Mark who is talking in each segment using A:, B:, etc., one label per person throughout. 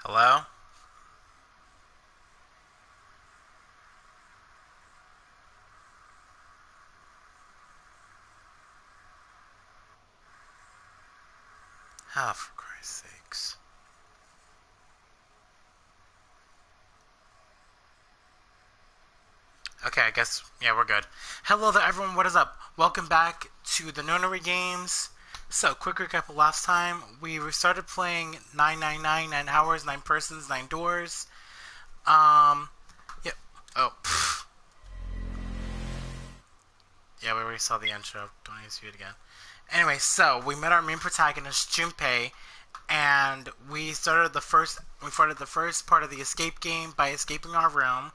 A: Hello? Oh, for Christ's sakes. Okay, I guess, yeah, we're good. Hello there, everyone. What is up? Welcome back to the Nonary Games. So, quick recap of last time. We started playing 999, 9 hours, 9 persons, 9 doors. Yep. Oh, pfft. Yeah, we already saw the intro. Don't need to see it again. Anyway, so, we met our main protagonist, Junpei, and we started the first part of the escape game by escaping our room,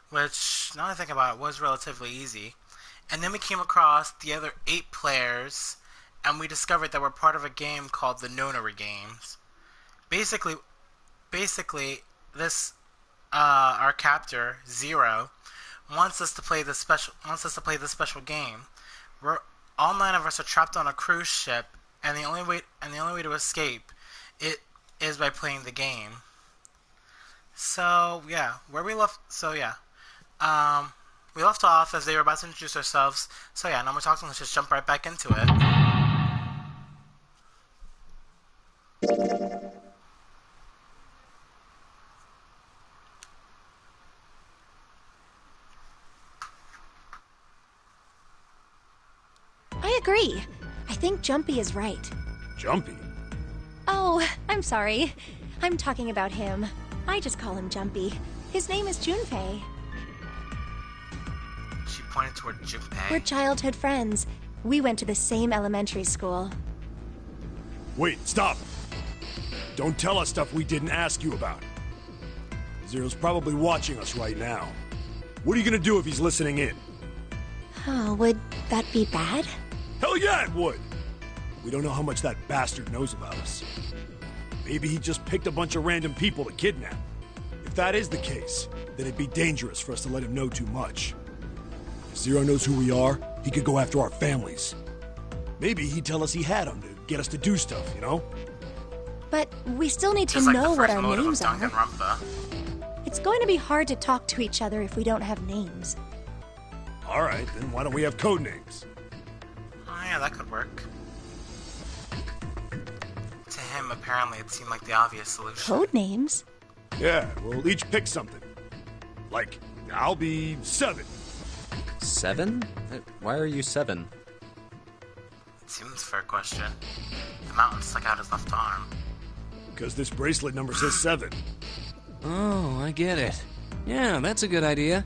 A: which, now that I think about it, was relatively easy. And then we came across the other 8 players, and we discovered that we're part of a game called the Nonary Games. Basically, this our captor Zero wants us to play this special game. We're all 9 of us are trapped on a cruise ship, and the only way to escape it is by playing the game. So yeah, we left off as they were about to introduce ourselves. So yeah, no more talking. Let's just jump right back into it.
B: I agree. I think Jumpy is right.
C: Jumpy?
B: Oh, I'm sorry. I'm talking about him. I just call him Jumpy. His name is Junpei.
A: She pointed toward Junpei.
B: We're childhood friends. We went to the same elementary school.
C: Wait, stop! Don't tell us stuff we didn't ask you about. Zero's probably watching us right now. What are you gonna do if he's listening in?
B: Oh, would that be bad?
C: Hell yeah, it would! We don't know how much that bastard knows about us. Maybe he just picked a bunch of random people to kidnap. If that is the case, then it'd be dangerous for us to let him know too much. If Zero knows who we are, he could go after our families. Maybe he'd tell us he had them to get us to do stuff, you know?
B: But we still need to
A: Just like
B: know
A: the
B: what
A: first
B: our
A: motive
B: names
A: of
B: are.
A: Danganronpa.
B: It's going to be hard to talk to each other if we don't have names.
C: Alright, then why don't we have code names?
A: Oh yeah, that could work. To him, apparently, it seemed like the obvious solution.
B: Code names?
C: Yeah, we'll each pick something. Like, I'll be 7.
D: 7? Why are you 7?
A: It seems a fair question. The mountain stuck out his left arm.
C: Because this bracelet number says 7.
D: Oh, I get it. Yeah, that's a good idea.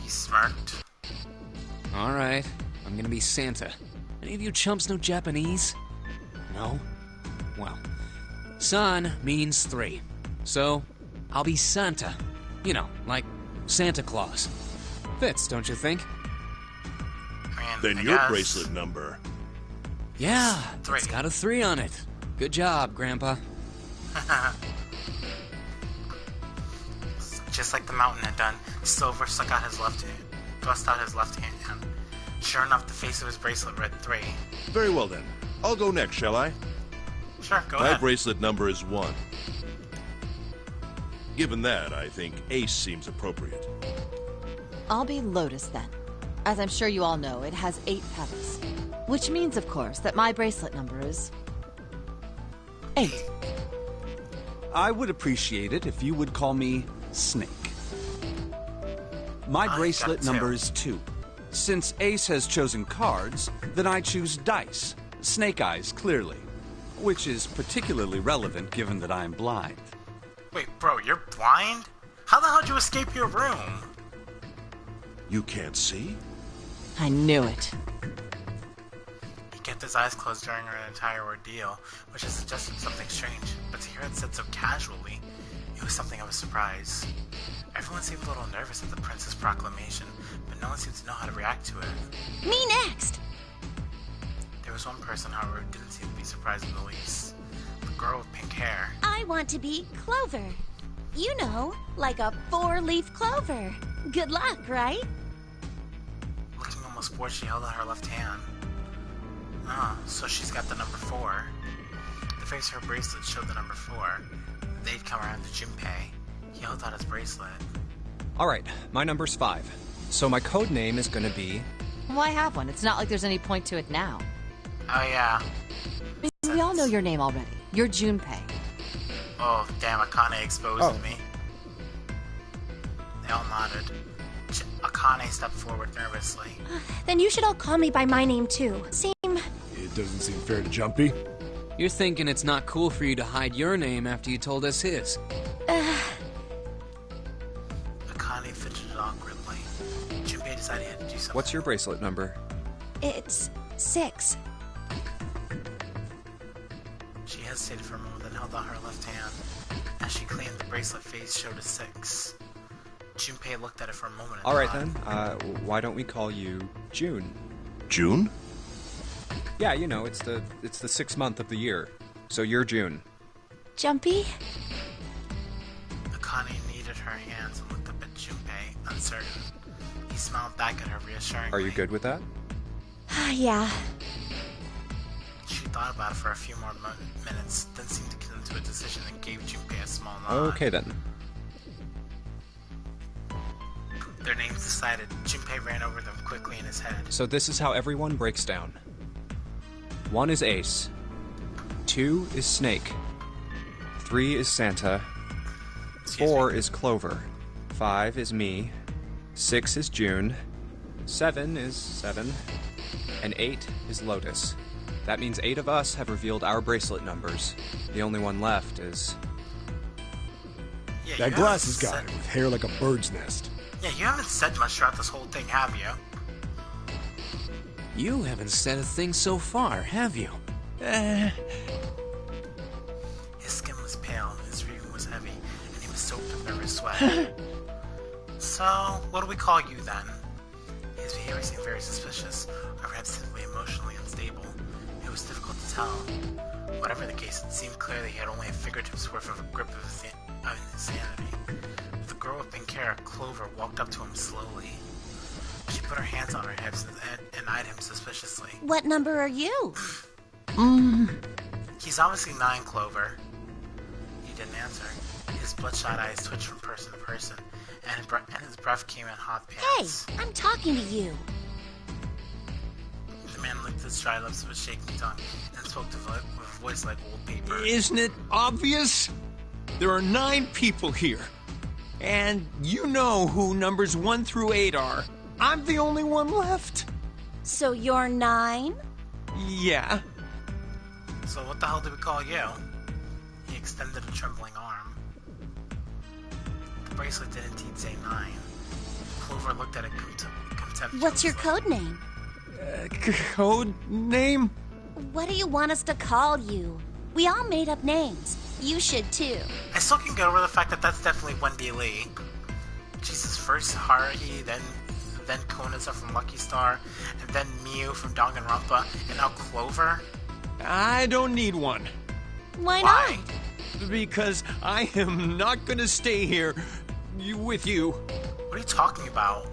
A: He smirked.
D: Alright, I'm gonna be Santa. Any of you chumps know Japanese? No? Well, San means 3. So, I'll be Santa. You know, like Santa Claus. Fits, don't you think?
A: I mean,
E: Then
A: I
E: your
A: guess.
E: bracelet number.
D: Yeah,
A: 3.
D: it's got a 3 on it. Good job, Grandpa.
A: Just like the mountain had done, Silver stuck out his left hand, thrust out his left hand. Sure enough, the face of his bracelet read 3.
E: Very well then. I'll go next, shall I?
A: Sure, go
E: My
A: ahead.
E: bracelet number is 1. Given that, I think Ace seems appropriate.
F: I'll be Lotus then. As I'm sure you all know, it has 8 petals. Which means, of course, that my bracelet number is 8.
G: I would appreciate it if you would call me Snake. My
A: I
G: bracelet
A: got 2.
G: number is 2. Since Ace has chosen cards, then I choose dice. Snake eyes, clearly. Which is particularly relevant given that I'm blind.
A: Wait, bro, you're blind? How the hell did you escape your room?
E: You can't see?
F: I knew it.
A: He kept his eyes closed during our entire ordeal, which has suggested something strange, but to hear it said so casually, it was something of a surprise. Everyone seemed a little nervous at the prince's proclamation, but no one seemed to know how to react to it.
B: Me next!
A: There was one person, however, who didn't seem to be surprised in the least. The girl with pink hair.
B: I want to be Clover. You know, like a 4-leaf clover. Good luck, right?
A: Looking almost bored, she held out her left hand. Oh, so she's got the number 4. The face of her bracelet showed the number 4. They'd come around to Junpei. He held out his bracelet.
H: Alright, my number's 5. So my code name is gonna be...
F: Why have one? It's not like there's any point to it now.
A: Oh, yeah.
F: We all know your name already. You're Junpei.
A: Oh, damn, Akane exposed me. They all nodded. Akane stepped forward nervously.
B: Then you should all call me by my name too.
C: It doesn't seem fair to Jumpy.
D: You're thinking it's not cool for you to hide your name after you told us his.
A: Akane fidgeted awkwardly. Junpei decided he had to do something.
H: What's your bracelet number?
B: It's 6.
A: She hesitated for a moment, then held out her left hand. As she cleaned, the bracelet face showed a 6. Junpei looked at it for a moment and
H: Alright
A: thought,
H: then, why don't we call you June?
E: June?
H: Yeah, you know, it's the 6th month of the year. So you're June.
B: Jumpy?
A: Akane kneaded her hands and looked up at Junpei, uncertain. He smiled back at her reassuringly.
H: Are you good with that?
B: Yeah.
A: She thought about it for a few more minutes, then seemed to come to a decision and gave Junpei a small nod.
H: Okay then.
A: Their names decided, Junpei ran over them quickly in his head.
H: So this is how everyone breaks down. 1 is Ace. 2 is Snake. 3 is Santa. 4 is Clover. 5 is me. 6 is June. 7 is 7. And 8 is Lotus. That means 8 of us have revealed our bracelet numbers. The only one left is...
A: Yeah,
C: That glasses guy with hair like a bird's nest.
A: Yeah, you haven't said much throughout this whole thing, have you?
D: You haven't said a thing so far, have you?
A: His skin was pale, his breathing was heavy, and he was soaked with nervous sweat. So, what do we call you then? His behavior seemed very suspicious, or perhaps simply emotionally unstable. It was difficult to tell. Whatever the case, it seemed clear that he had only a fingertip's worth of a grip of his insanity. The girl with pink hair, Clover, walked up to him slowly. She put her hands on her hips and eyed him suspiciously.
B: What number are you?
A: He's obviously 9, Clover. He didn't answer. His bloodshot eyes twitched from person to person, and his breath came in hot
B: Hey,
A: pants.
B: I'm talking to you.
A: The man licked his dry lips with a shaking tongue and spoke with a voice like old paper.
I: Isn't it obvious? There are 9 people here. And you know who numbers 1 through 8 are. I'm the only one left.
B: So you're 9?
I: Yeah.
A: So what the hell do we call you? He extended a trembling arm. The bracelet did indeed say 9. Clover looked at it contemptuously.
B: What's your code name?
I: Code name?
B: What do you want us to call you? We all made up names. You should too.
A: I still can get over the fact that that's definitely Wendy Lee. Jesus, first Haruhi, then Konasa from Lucky Star, and then Miu from Danganronpa, and now Clover?
I: I don't need one.
B: Why
A: Why?
B: not?
I: Because I am not gonna stay here with you.
A: What are you talking about?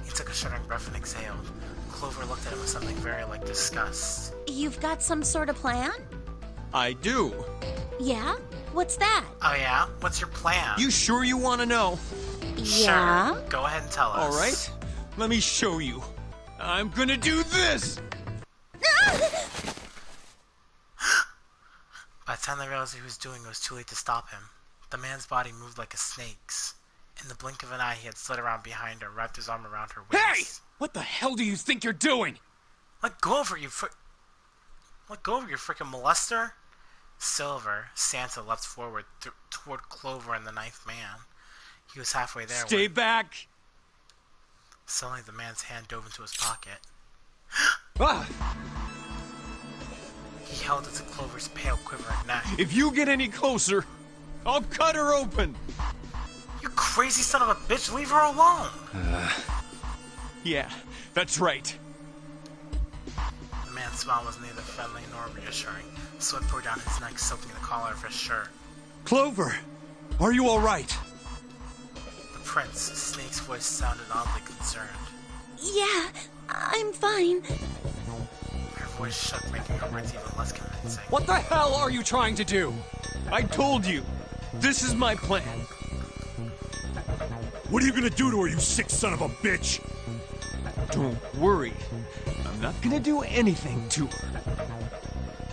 A: He took a shuddering breath and exhaled. Clover looked at him with something very like disgust.
B: You've got some sort of plan?
I: I do.
B: Yeah? What's that?
A: Oh yeah? What's your plan?
I: You sure you want to know?
B: Yeah?
A: Sure. Go ahead and tell us.
I: All right. Let me show you. I'm gonna do this.
A: By the time they realized what he was doing, it was too late to stop him. The man's body moved like a snake's. In the blink of an eye, he had slid around behind her, wrapped his arm around her waist.
I: Hey! What the hell do you think you're doing?
A: Let go of her, you freaking molester! Silver, Santa leapt forward toward Clover and the 9th man. He was halfway there
I: Stay
A: when
I: back.
A: suddenly the man's hand dove into his pocket.
I: Ah,
A: He held it to Clover's pale, quivering neck.
I: if you get any closer, I'll cut her open.
A: You crazy son of a bitch, leave her alone!
I: Yeah, that's right.
A: The man's smile was neither friendly nor reassuring. Sweat poured down his neck, soaking the collar of his shirt.
I: Clover, are you all right?
A: The prince, Snake's voice sounded oddly concerned.
B: Yeah, I'm fine.
A: Her voice shook, making her words even less convincing.
G: What the hell are you trying to do?
I: I told you. This is my plan.
C: What are you gonna do to her, you sick son of a bitch?
I: Don't worry. I'm not gonna do anything to her.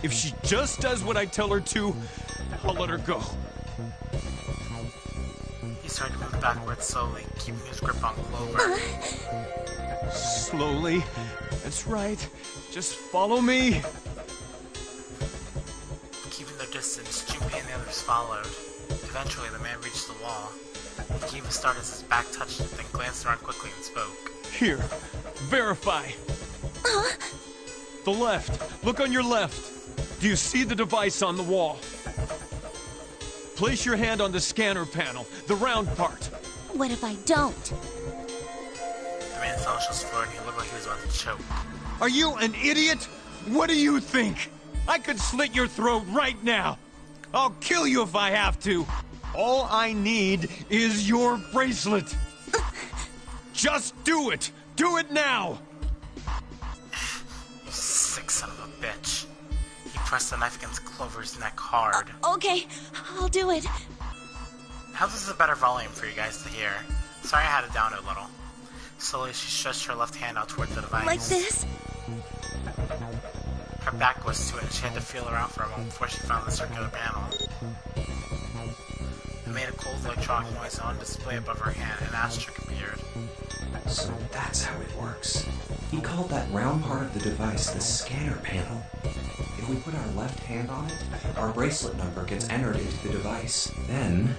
I: If she just does what I tell her to, I'll let her go.
A: He started to move backwards slowly, keeping his grip on Clover.
I: Slowly. That's right. Just follow me.
A: Keeping their distance, Junpei and the others followed. Eventually, the man reached the wall. He gave a start as his back touched it, then glanced around quickly and spoke.
I: Here. Verify. The left. Look on your left. Do you see the device on the wall? Place your hand on the scanner panel, the round part.
B: What if I don't?
A: The man fell to the floor and he looked like he was about to choke.
I: Are you an idiot? What do you think? I could slit your throat right now. I'll kill you if I have to. All I need is your bracelet. Just do it. Do it now.
A: You sick son of a bitch. He pressed the knife against Clover's neck hard.
B: Okay, I'll do it.
A: How this is a better volume for you guys to hear. Sorry I had it down a little. Slowly she stretched her left hand out toward the device.
B: Like this?
A: Her back was to it and she had to feel around for a moment before she found the circular panel. It made a cold electronic noise on display above her hand and an asterisk appeared.
J: So that's how it works. He called that round part of the device the scanner panel. If we put our left hand on it, our bracelet number gets entered into the device. Then...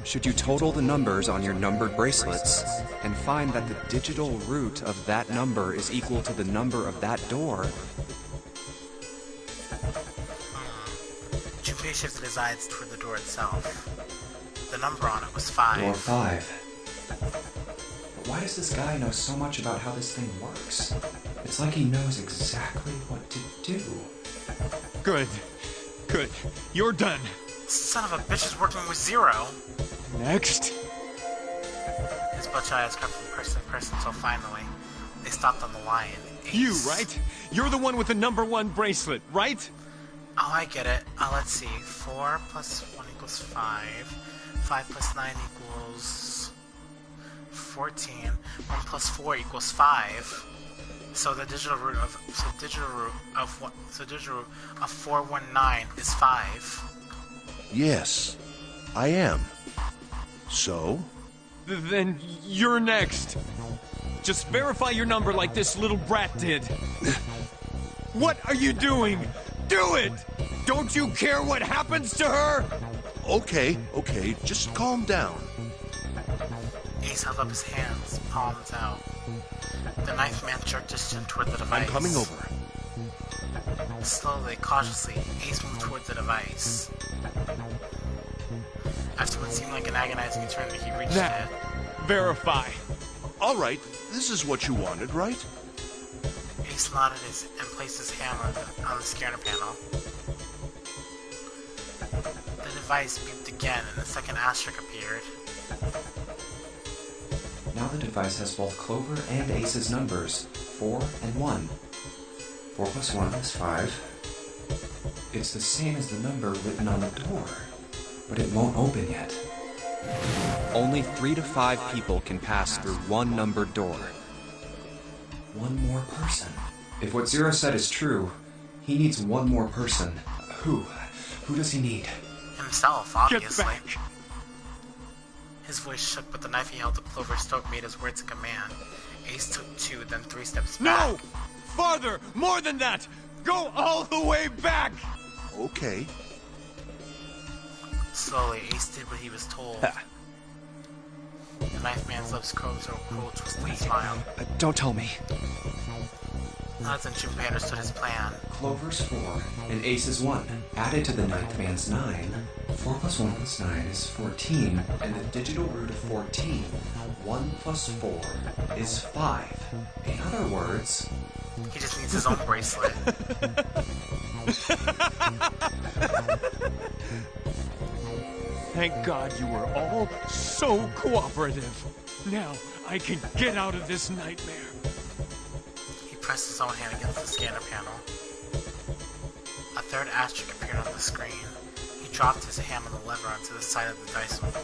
H: Should you total the numbers on your numbered bracelets and find that the digital root of that number is equal to the number of that door...
A: Junpei shifted his eyes toward the door itself. The number on it was 5.
J: Door 5. But why does this guy know so much about how this thing works? It's like he knows exactly what to do.
I: Good. Good. You're done.
A: Son of a bitch is working with 0.
I: Next.
A: His bloodshot eyes crept from person to person until finally they stopped on the lion. Ace.
I: You, right? You're the one with the number 1 bracelet, right?
A: Oh, I get it. Let's see. 4 plus 1 equals 5. 5 plus 9 equals 14. 1 plus 4 equals 5. So the digital root of 419 is 5.
E: Yes, I am. So?
I: Then you're next. Just verify your number like this little brat did. What are you doing? Do it! Don't you care what happens to her?
E: Okay, just calm down.
A: Ace held up his hands, palms out. The knife man jerked his chin toward the device.
E: I'm coming over.
A: Slowly, cautiously, Ace moved toward the device. After what seemed like an agonizing eternity, he reached
I: Now,
A: it.
I: verify.
E: All right, this is what you wanted, right?
A: Ace nodded and placed his hand on the scanner panel. The device beeped again, and a second asterisk appeared.
J: Now the device has both Clover and Ace's numbers, 4 and 1. 4 plus 1 is 5. It's the same as the number written on the door, but it won't open yet.
H: Only 3 to 5 people can pass through one numbered door.
J: One more person. If what Zero said is true, he needs one more person. Who? Who does he need?
A: Himself, obviously.
I: Get back!
A: His voice shook, but the knife he held to Clover's throat made his words a command. Ace took 2, then 3 steps back.
I: No! Farther! More than that! Go all the way back!
E: Okay.
A: Slowly, Ace did what he was told. The knife man's lips curled to a cruel, twisted smile.
H: Don't tell me.
A: Nods and Junpei understood his plan.
J: Clover's 4 and Ace's 1. Added to the ninth man's 9. 4 plus 1 plus 9 is 14, and the digital root of 14, 1 plus 4, is 5. In other words...
A: He just needs his own bracelet.
I: Thank God you were all so cooperative. Now I can get out of this nightmare.
A: He pressed his own hand against the scanner panel. A third asterisk appeared on the screen. He dropped his hand on the lever onto the side of the Dyson pool.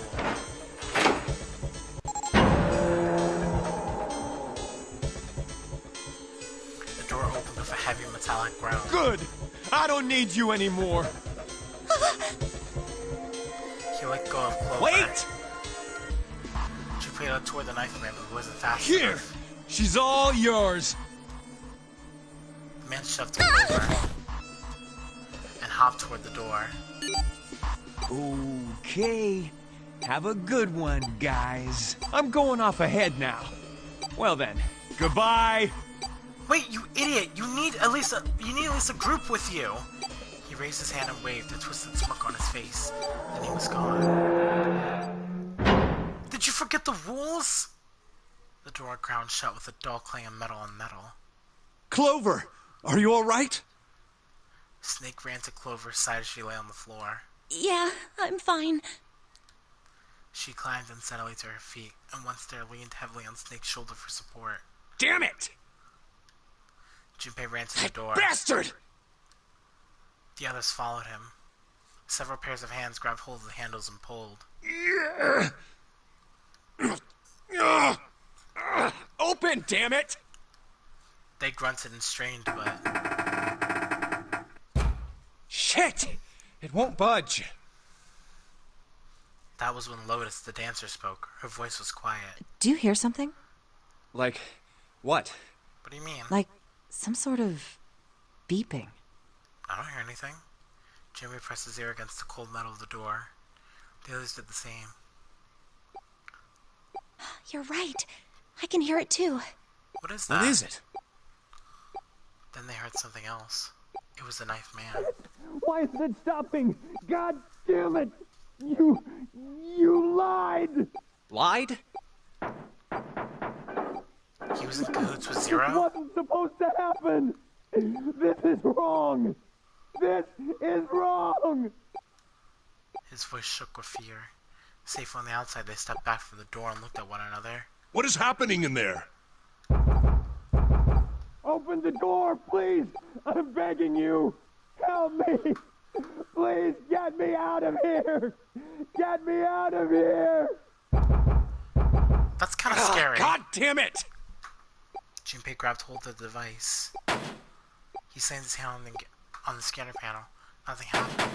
A: The door opened with a heavy metallic groan.
I: Good! I don't need you anymore!
A: He let go of Clover.
I: Wait!
A: She played toward the knife man, but he wasn't fast
I: Here!
A: enough.
I: She's all yours!
A: The man shoved Clover and hopped toward the door.
I: Okay. Have a good one, guys. I'm going off ahead now. Well then, goodbye!
A: Wait, you idiot! You need at least a group with you. He raised his hand and waved, a twisted smirk on his face. Then he was gone. Did you forget the rules? The door ground shut with a dull clang of metal on metal.
C: Clover, are you all right?
A: Snake ran to Clover's side as she lay on the floor.
B: Yeah, I'm fine.
A: She climbed unsteadily to her feet, and once there leaned heavily on Snake's shoulder for support.
C: Damn it!
A: Junpei ran to the door.
C: Bastard!
A: The others followed him. Several pairs of hands grabbed hold of the handles and pulled.
C: Open, damn it!
A: They grunted and strained, but...
C: Shit! It won't budge.
A: That was when Lotus, the dancer, spoke. Her voice was quiet.
F: Do you hear something?
H: Like, what?
A: What do you mean?
F: Like some sort of beeping.
A: I don't hear anything. Jimmy pressed his ear against the cold metal of the door. The others did the same.
B: You're right. I can hear it too.
A: What is that?
C: What is it?
A: Then they heard something else. It was the knife man.
I: Why is it stopping? God damn it! You lied!
H: Lied?
A: He was in cahoots with
I: This
A: Zero?
I: wasn't supposed to happen! This is wrong! This is wrong!
A: His voice shook with fear. Safe on the outside, they stepped back from the door and looked at one another.
E: What is happening in there?
I: Open the door, please! I'm begging you! Help me! Please get me out of here! Get me out of here!
A: That's kind of scary.
C: God damn it!
A: Junpei grabbed hold of the device. He slammed his hand on the scanner panel. Nothing happened.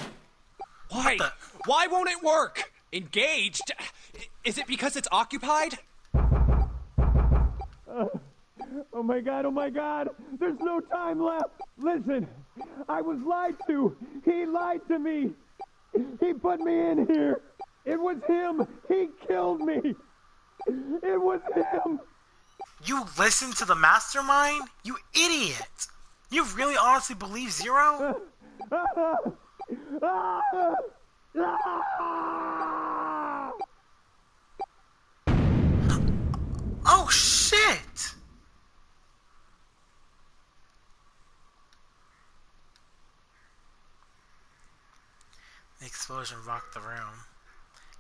H: Why? Why won't it work? Engaged? Is it because it's occupied?
I: Oh my god, there's no time left! Listen, I was lied to! He lied to me! He put me in here! It was him! He killed me! It was him!
A: You listened to the mastermind? You idiot! You really honestly believe Zero? Oh shit! The explosion rocked the room.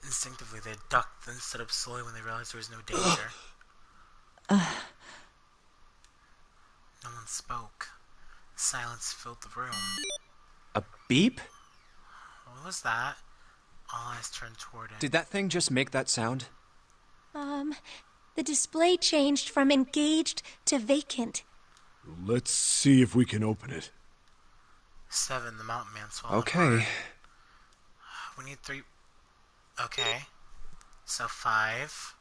A: Instinctively, they ducked, then stood up slowly when they realized there was no danger. No one spoke. Silence filled the room.
H: A beep?
A: What was that? All eyes turned toward it.
H: Did that thing just make that sound?
B: The display changed from engaged to vacant.
C: Let's see if we can open it.
A: 7, the mountain man swallowed.
H: Okay.
A: We need 3. Okay. So 5.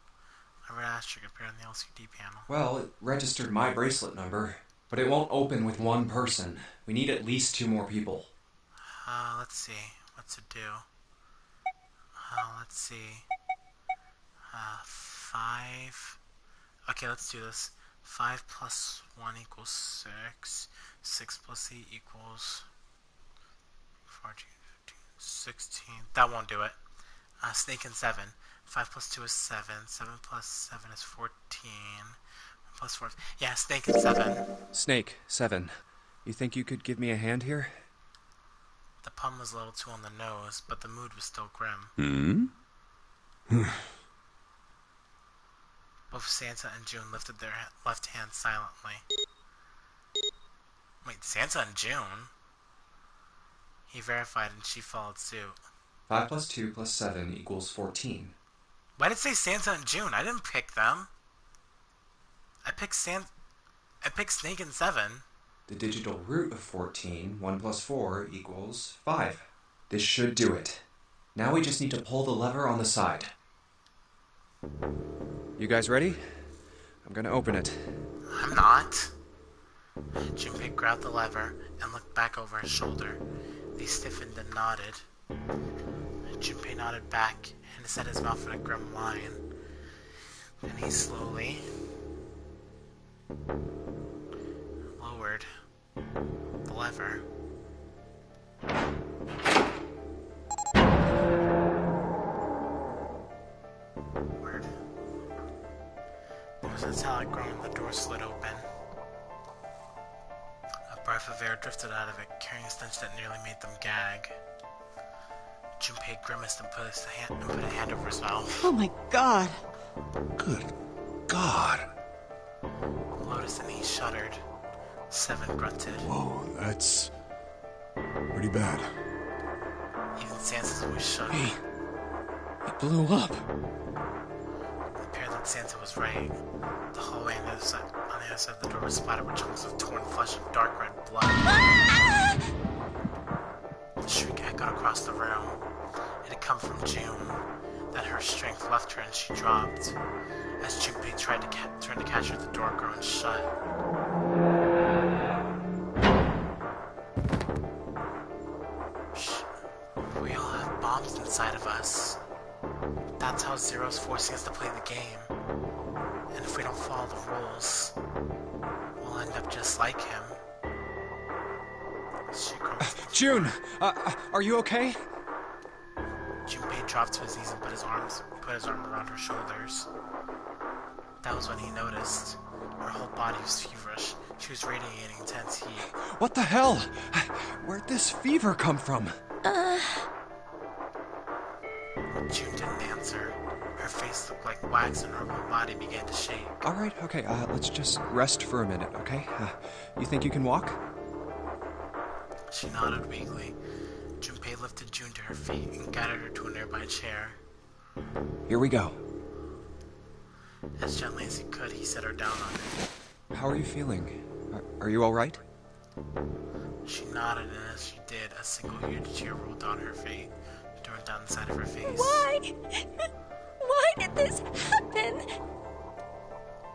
A: A red asterisk appeared on the LCD panel.
J: Well, it registered my bracelet number, but it won't open with one person. We need at least 2 more people.
A: Let's see. What's it do? Let's see. 5. Okay, let's do this. 5 plus 1 equals 6. 6 plus 8 equals 14, 15, 16. That won't do it. Snake and 7. 5 plus 2 is 7. 7 plus 7 is 14. 1 plus 4. Yeah, Snake and 7.
H: Snake, 7. You think you could give me a hand here?
A: The pun was a little too on the nose, but the mood was still grim. Both Santa and June lifted their left hands silently. Wait, Santa and June? He verified and she followed suit.
J: 5 plus 2 plus 7 equals 14.
A: Why did it say Santa and June? I didn't pick them. I picked Snake and 7.
J: The digital root of 14, 1 plus 4 equals 5. This should do it. Now we just need to pull the lever on the side.
H: You guys ready? I'm gonna open it.
A: I'm not. Junpei grabbed the lever and looked back over his shoulder. They stiffened and nodded. Junpei nodded back and set his mouth in a grim line. Then he slowly lowered the lever. Word. There was a metallic groan and the door slid open. A breath of air drifted out of it, carrying a stench that nearly made them gag. Junpei grimaced and put a hand over his mouth.
F: Oh my god.
E: Good God.
A: Lotus and he shuddered. 7 grunted.
C: Whoa, that's pretty bad.
A: Even Santa's voice shook.
D: Hey, it blew up.
A: It appeared that Santa was right. The hallway on the other side of the door was splattered with chunks of torn flesh and dark red blood. The shriek echoed across the room. It had come from June. Then her strength left her and she dropped. As Junpei tried to turn to catch her, the door groaned shut. Shh. We all have bombs inside of us. That's how Zero's forcing us to play the game. And if we don't follow the rules, we'll end up just like him. She crumbled.
H: June, are you okay?
A: Junpei dropped to his knees and put his arm around her shoulders. That was when he noticed. Her whole body was feverish. She was radiating intense heat.
H: What the hell? Where'd this fever come from?
A: June didn't answer. Her face looked like wax and her whole body began to shake.
H: All right, okay, let's just rest for a minute, okay? You think you can walk?
A: She nodded weakly. Junpei lifted June to her feet and guided her to a nearby chair.
H: Here we go.
A: As gently as he could, he set her down on it.
H: How are you feeling? Are you all right?
A: She nodded, and as she did, a single huge tear rolled down her face, down the side of her face.
B: Why? Why did this happen?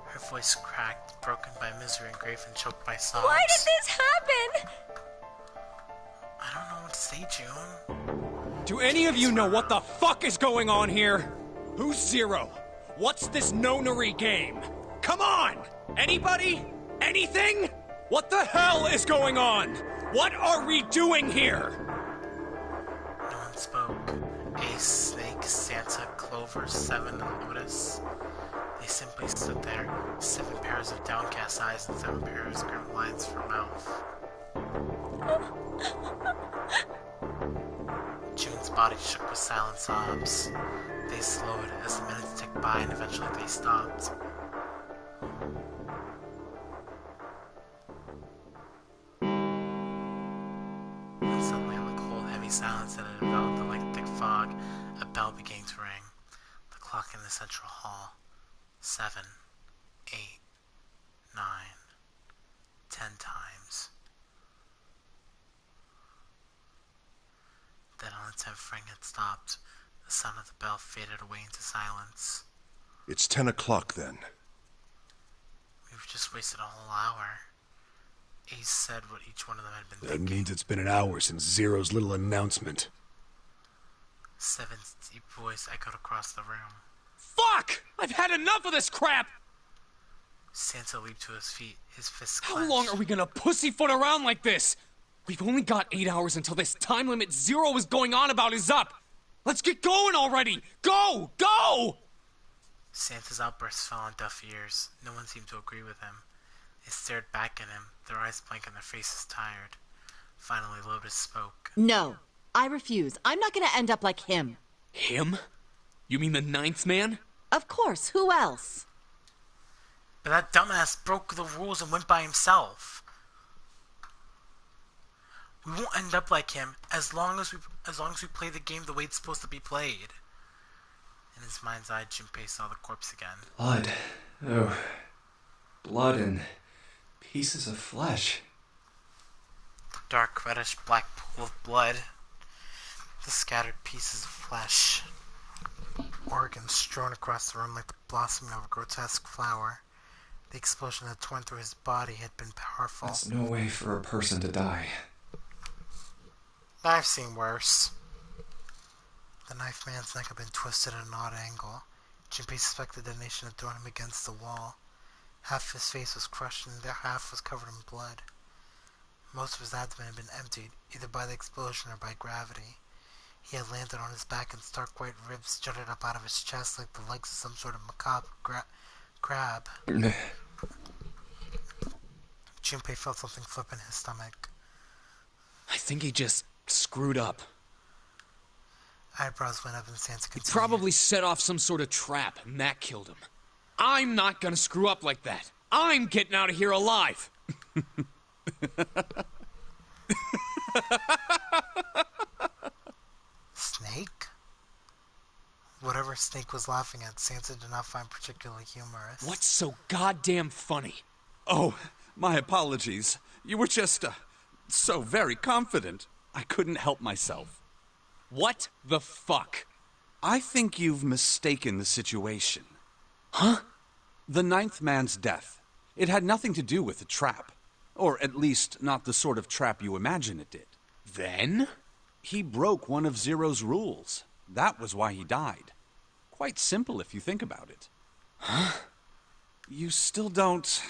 A: Her voice cracked, broken by misery and grief and choked by sobs.
B: Why did this happen?
A: I don't know what to say, June.
H: Do any of you know what the fuck is going on here? Who's Zero? What's this nonary game? Come on! Anybody? Anything? What the hell is going on? What are we doing here?
A: No one spoke. Ace, Snake, Santa, Clover, 7, and Lotus. They simply stood there, 7 pairs of downcast eyes and 7 pairs of grim lines for mouth. June's body shook with silent sobs. They slowed as the minutes ticked by and eventually they stopped. And suddenly in the cold, heavy silence that had enveloped them like a thick fog, a bell began to ring. The clock in the central hall. 7, 8, 9, 10 times. Then on the 10th ring had stopped. The sound of the bell faded away into silence.
E: It's 10 o'clock then.
A: We've just wasted a whole hour. Ace said what each one of them had been
C: That
A: thinking.
C: means it's been an hour since Zero's little announcement.
A: 7's deep voice echoed across the room.
D: Fuck! I've had enough of this crap!
A: Santa leaped to his feet, his fists
D: How
A: clenched.
D: long are we gonna pussyfoot around like this? We've only got 8 hours until this time limit Zero is going on about is up! Let's get going already! Go! Go!
A: Santa's outbursts fell on deaf ears. No one seemed to agree with him. They stared back at him, their eyes blank and their faces tired. Finally, Lotus spoke.
F: No, I refuse. I'm not gonna end up like him.
D: Him? You mean the 9th man?
F: Of course, who else?
A: But that dumbass broke the rules and went by himself. We won't end up like him as long as we play the game the way it's supposed to be played. In his mind's eye, Junpei saw the corpse again.
J: Blood. Oh. Blood and pieces of flesh.
A: The dark, reddish black pool of blood. The scattered pieces of flesh. Organs strewn across the room like the blossoming of a grotesque flower. The explosion that torn through his body had been powerful.
J: That's no way for a person to die.
A: I've seen worse. The knife man's neck had been twisted at an odd angle. Junpei suspected the detonation had thrown him against the wall. Half his face was crushed and the other half was covered in blood. Most of his abdomen had been emptied, either by the explosion or by gravity. He had landed on his back and stark white ribs jutted up out of his chest like the legs of some sort of macabre crab. Junpei felt something flip in his stomach.
D: I think he just screwed up.
A: Eyebrows went up and Sansa continued.
D: He probably set off some sort of trap, and that killed him. I'm not gonna screw up like that. I'm getting out of here alive.
A: Snake? Whatever Snake was laughing at, Sansa did not find particularly humorous.
D: What's so goddamn funny?
G: Oh, my apologies. You were just, so very confident. I couldn't help myself.
D: What the fuck?
G: I think you've mistaken the situation.
D: Huh?
G: The ninth man's death. It had nothing to do with the trap. Or at least, not the sort of trap you imagine it did.
D: Then?
G: He broke one of Zero's rules. That was why he died. Quite simple if you think about it.
D: Huh?
G: You still don't...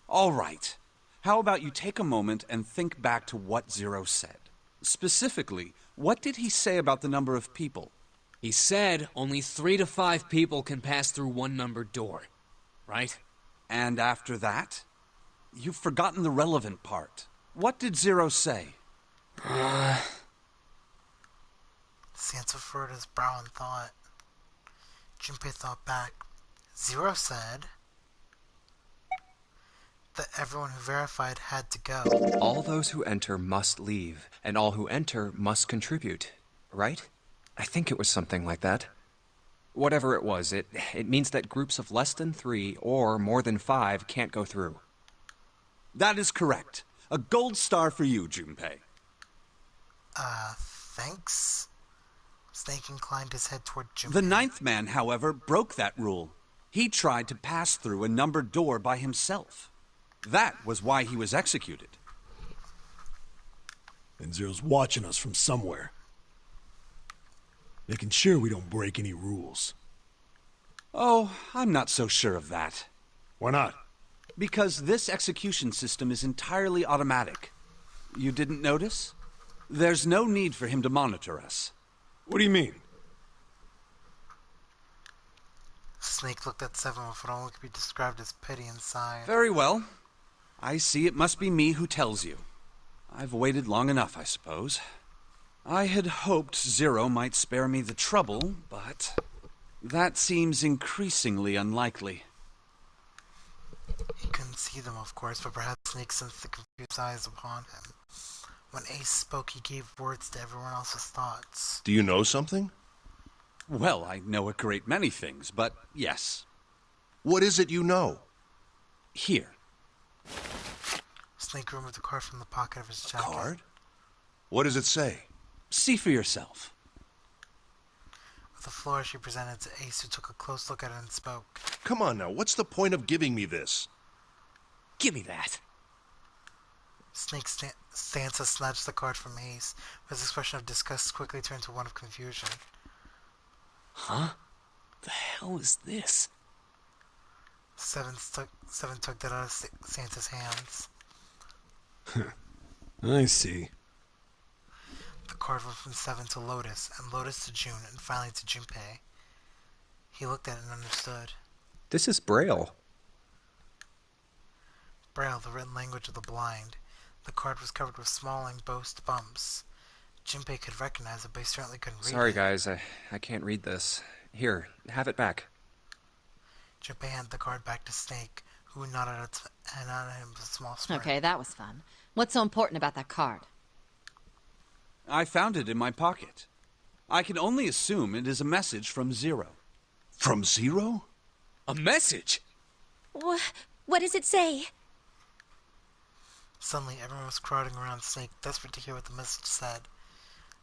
G: All right. How about you take a moment and think back to what Zero said? Specifically, what did he say about the number of people?
D: He said only 3 to 5 people can pass through one numbered door. Right?
G: And after that? You've forgotten the relevant part. What did Zero say?
A: Sansa furrowed his brow in thought. Junpei thought back. Zero said that everyone who verified had to go.
H: All those who enter must leave, and all who enter must contribute, right? I think it was something like that. Whatever it was, it means that groups of less than 3 or more than 5 can't go through.
G: That is correct. A gold star for you, Junpei.
A: Thanks? Snake inclined his head toward Junpei.
G: The ninth man, however, broke that rule. He tried to pass through a numbered door by himself. That was why he was executed.
C: And Zero's watching us from somewhere. Making sure we don't break any rules.
G: Oh, I'm not so sure of that.
C: Why not?
G: Because this execution system is entirely automatic. You didn't notice? There's no need for him to monitor us.
C: What do you mean?
A: Snake looked at Seven with what only could be described as pity and sighed.
G: Very well. I see it must be me who tells you. I've waited long enough, I suppose. I had hoped Zero might spare me the trouble, but that seems increasingly unlikely.
A: He couldn't see them, of course, but perhaps Snake sensed the confused eyes upon him. When Ace spoke, he gave words to everyone else's thoughts.
E: Do you know something?
G: Well, I know a great many things, but yes.
E: What is it you know?
G: Here.
A: Snake removed the card from the pocket of his jacket.
E: Card? What does it say?
G: See for yourself.
A: With a flourish, she presented to Ace, who took a close look at it and spoke.
E: Come on now, what's the point of giving me this?
D: Give me that.
A: Sansa snatched the card from Ace. His expression of disgust quickly turned to one of confusion.
D: Huh? The hell is this?
A: Seven took it out of Santa's hands.
C: I see.
A: The card went from Seven to Lotus, and Lotus to June, and finally to Junpei. He looked at it and understood.
H: This is Braille.
A: Braille, the written language of the blind. The card was covered with small embossed bumps. Junpei could recognize it, but he certainly couldn't read it.
H: Sorry, guys, I can't read this. Here, have it back.
A: Junpei handed the card back to Snake, who nodded at him with a small smirk.
F: Okay, that was fun. What's so important about that card?
G: I found it in my pocket. I can only assume it is a message from Zero.
E: From Zero?
D: A message?
B: What does it say?
A: Suddenly, everyone was crowding around Snake, desperate to hear what the message said.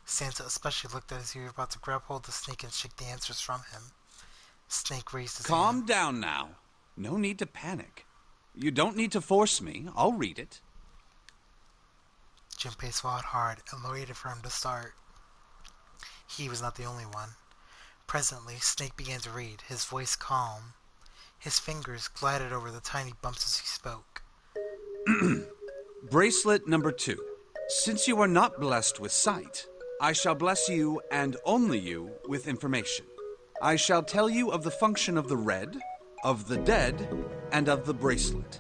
A: Santa especially looked as if he were about to grab hold of Snake and shake the answers from him. Snake raised his hand.
G: Calm down now. No need to panic. You don't need to force me. I'll read it.
A: Junpei swallowed hard and waited for him to start. He was not the only one. Presently, Snake began to read, his voice calm. His fingers glided over the tiny bumps as he spoke.
G: Bracelet number 2. Since you are not blessed with sight, I shall bless you, and only you, with information. I shall tell you of the function of the red, of the dead, and of the bracelet.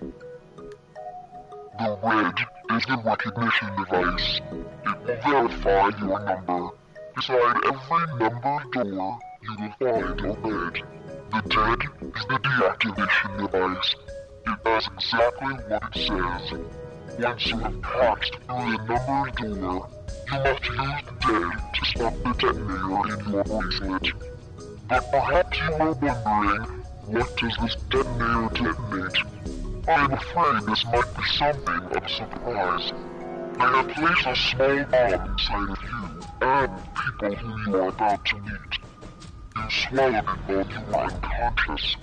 K: The red is the recognition device. It will verify your number. Beside every numbered door, you will find a red. The dead is the deactivation device. It does exactly what it says. Once you have passed through the numbered door, you must use the dead to stop the detonator in your bracelet. But perhaps you are wondering, what does this detonator detonate? I am afraid this might be something of a surprise. I have placed a small bomb inside of you and people whom you are about to meet. You swallowed it while you were unconscious.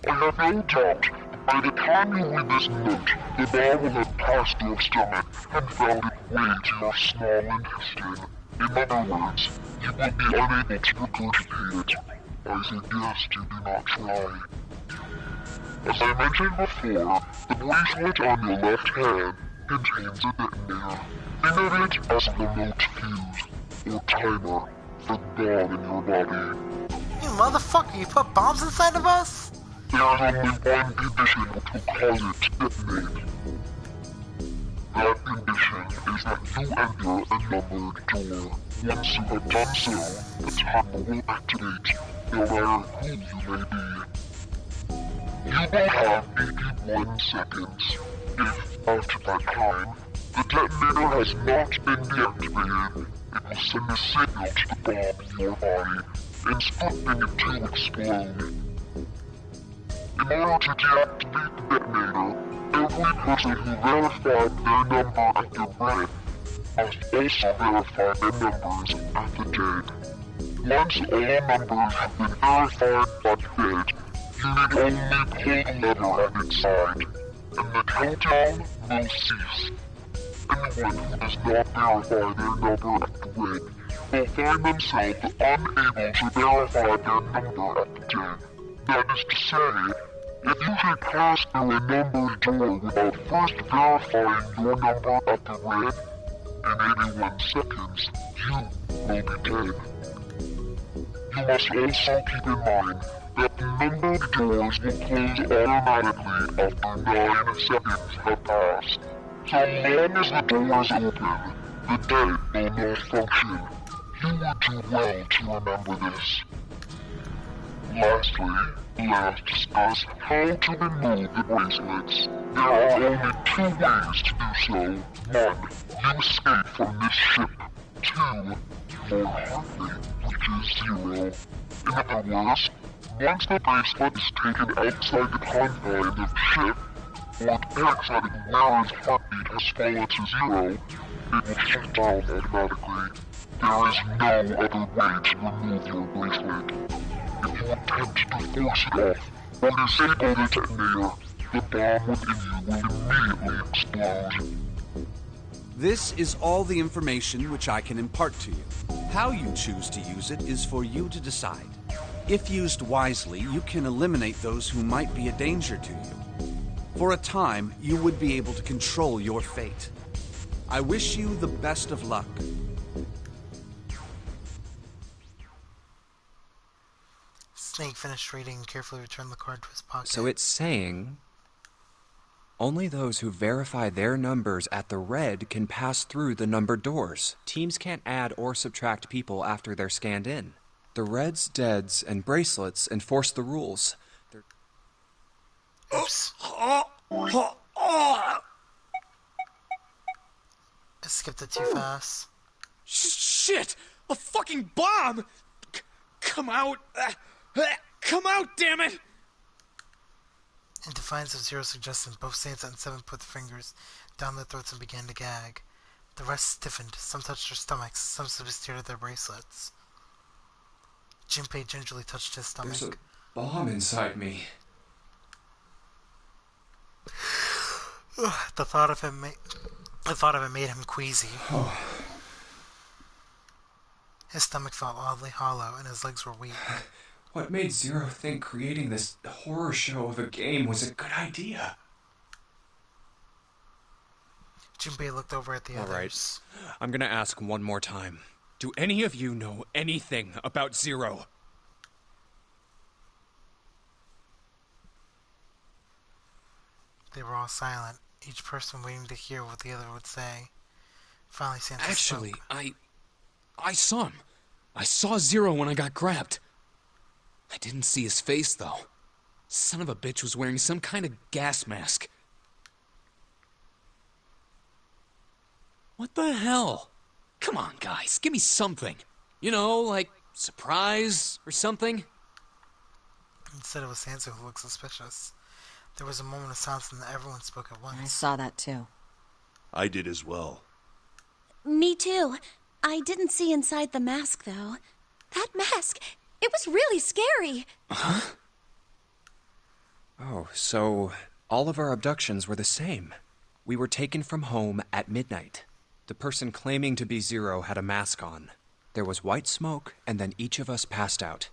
K: I have no doubt that by the time you read this note, the bomb will have passed your stomach and found its way to your small intestine. In other words, you will be unable to regurgitate it. I suggest you do not try. As I mentioned before, the bracelet on your left hand contains a detonator. Think of it as a remote fuse, or timer, for the bomb in your body.
A: You motherfucker, you put bombs inside of us?
K: There is only one condition which will cause it to detonate. That condition is that you enter a numbered door. Once you have done so, the timer will activate, no matter who you may be. You will have 81 seconds. If, after that time, the detonator has not been deactivated, it will send a signal to the bomb in your body, instructing it to explode. In order to deactivate the detonator, every person who verified their number at the red must also verify their numbers at the dead. Once all numbers have been verified by the dead, you need only pull the lever at its side, and the countdown will cease. Anyone who does not verify their number at the red will find themselves unable to verify their number at the dead. That is to say, if you should pass through a numbered door without first verifying your number at the red, in 81 seconds, you will be dead. You must also keep in mind that the numbered doors will close automatically after 9 seconds have passed. So long as the door is open, the dead will not function. You would do well to remember this. Lastly, let us discuss how to remove the bracelets. There are only 2 ways to do so. 1. You escape from this ship. 2. Your heart rate reaches 0. In other words, once the bracelet is taken outside the confines of the ship, or detects that Ware's heartbeat has fallen to 0, it will shut down automatically. There is no other way to remove your bracelet. If you attempt to force it off, or disable the detonator, the bomb within you will immediately explode.
G: This is all the information which I can impart to you. How you choose to use it is for you to decide. If used wisely, you can eliminate those who might be a danger to you. For a time, you would be able to control your fate. I wish you the best of luck.
A: Snake finished reading and carefully returned the card to his pocket.
H: So it's saying only those who verify their numbers at the red can pass through the numbered doors. Teams can't add or subtract people after they're scanned in. The reds, deads, and bracelets enforce the rules.
A: Oops. I skipped it too fast.
D: Shit! A fucking bomb! Come out! Come out, damn it!
A: In defiance of Zero's suggestion, both Santa and Seven put their fingers down their throats and began to gag. The rest stiffened, some touched their stomachs, some stood stared at their bracelets. Junpei gingerly touched his stomach.
J: There's a bomb inside me.
A: The thought of it made him queasy. His stomach felt oddly hollow, and his legs were weak.
J: What made Zero think creating this horror show of a game was a good idea?
A: Junpei looked over at the others.
H: All right. I'm gonna ask one more time. Do any of you know anything about Zero?
A: They were all silent, each person waiting to hear what the other would say. Finally, Santa
D: Actually,
A: spoke.
D: I saw him. I saw Zero when I got grabbed. I didn't see his face, though. Son of a bitch was wearing some kind of gas mask. What the hell? Come on, guys, give me something. You know, like surprise or something?
A: Instead, it was Santa who looked suspicious. There was a moment of silence and everyone spoke at once.
F: I saw that too.
E: I did as well.
B: Me too. I didn't see inside the mask, though. That mask, it was really scary.
H: Huh? Oh, so all of our abductions were the same. We were taken from home at midnight. The person claiming to be Zero had a mask on. There was white smoke, and then each of us passed out.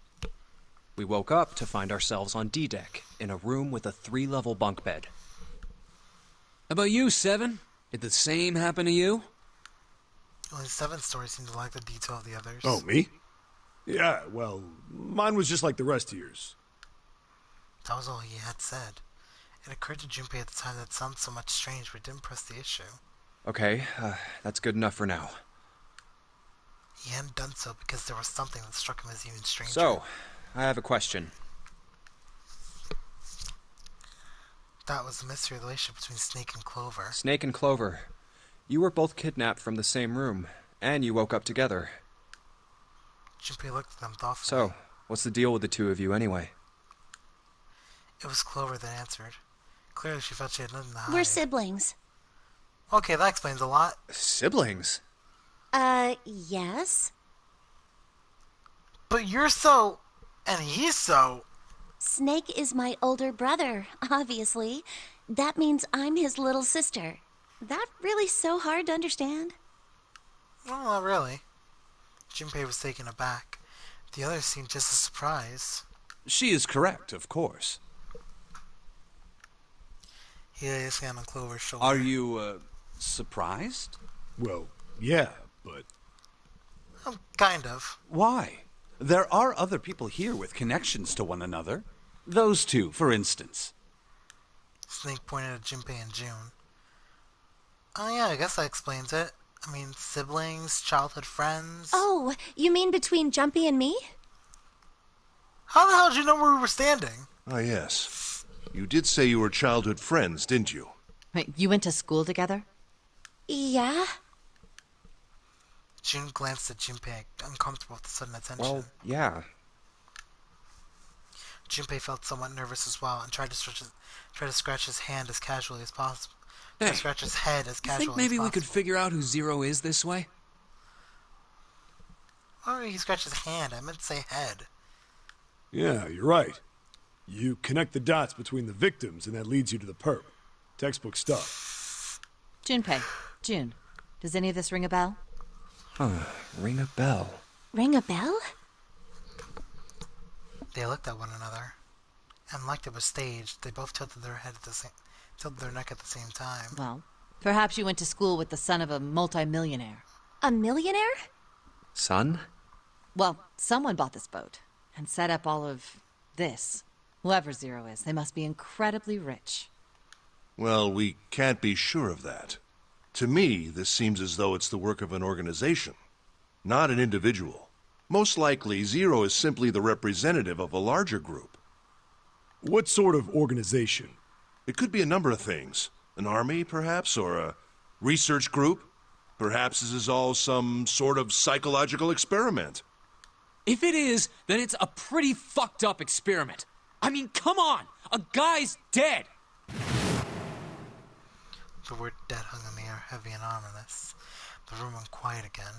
H: We woke up to find ourselves on D-Deck, in a room with a 3-level bunk bed.
D: How about you, Seven? Did the same happen to you?
A: Only Seven's story seemed to lack the detail of the others.
C: Oh, me? Yeah, well, mine was just like the rest of yours.
A: That was all he had said. It occurred to Junpei at the time that it sounded so much strange, but didn't press the issue.
H: Okay, that's good enough for now.
A: He hadn't done so because there was something that struck him as even stranger.
H: So, I have a question.
A: That was the mystery relationship between Snake and Clover.
H: Snake and Clover, you were both kidnapped from the same room, and you woke up together.
A: Junpei looked at them thoughtfully.
H: So, what's the deal with the two of you anyway?
A: It was Clover that answered. Clearly she felt she had nothing to hide.
B: We're siblings.
A: Okay, that explains a lot.
H: Siblings?
B: Yes?
A: But you're so... and he's so...
B: Snake is my older brother, obviously. That means I'm his little sister. That really so hard to understand?
A: Well, not really. Junpei was taken aback. The others seemed just as surprised.
G: She is correct, of course.
A: He laid his hand on Clover's shoulder.
G: Are you, surprised?
C: Well, yeah, but...
A: Kind of.
G: Why? There are other people here with connections to one another. Those two, for instance.
A: Snake pointed at Junpei and June. Oh yeah, I guess that explains it. I mean, siblings, childhood friends...
B: Oh, you mean between Jumpy and me?
A: How the hell did you know where we were standing?
E: Ah, yes. You did say you were childhood friends, didn't you?
F: Wait, you went to school together?
B: Yeah?
A: June glanced at Junpei, uncomfortable with the sudden attention.
H: Well, yeah.
A: Junpei felt somewhat nervous as well and tried to scratch his hand as casually as possible.
D: Hey,
A: to scratch his head as casually as possible.
D: Think maybe we could figure out who Zero is this way?
A: Oh, he scratched his hand. I meant to say head.
C: Yeah, you're right. You connect the dots between the victims, and that leads you to the perp. Textbook stuff.
F: Junpei, June, does any of this ring a bell?
H: Ring a bell.
B: Ring a bell?
A: They looked at one another, and like it was staged, they both tilted their neck at the same time.
F: Well, perhaps you went to school with the son of a multimillionaire.
B: A millionaire?
H: Son?
F: Well, someone bought this boat and set up all of this. Whoever Zero is, they must be incredibly rich.
E: Well, we can't be sure of that. To me, this seems as though it's the work of an organization, not an individual. Most likely, Zero is simply the representative of a larger group.
C: What sort of organization?
E: It could be a number of things. An army, perhaps, or a research group. Perhaps this is all some sort of psychological experiment.
D: If it is, then it's a pretty fucked up experiment. I mean, come on! A guy's dead!
A: The word dead hung in the air, heavy and ominous. The room went quiet again.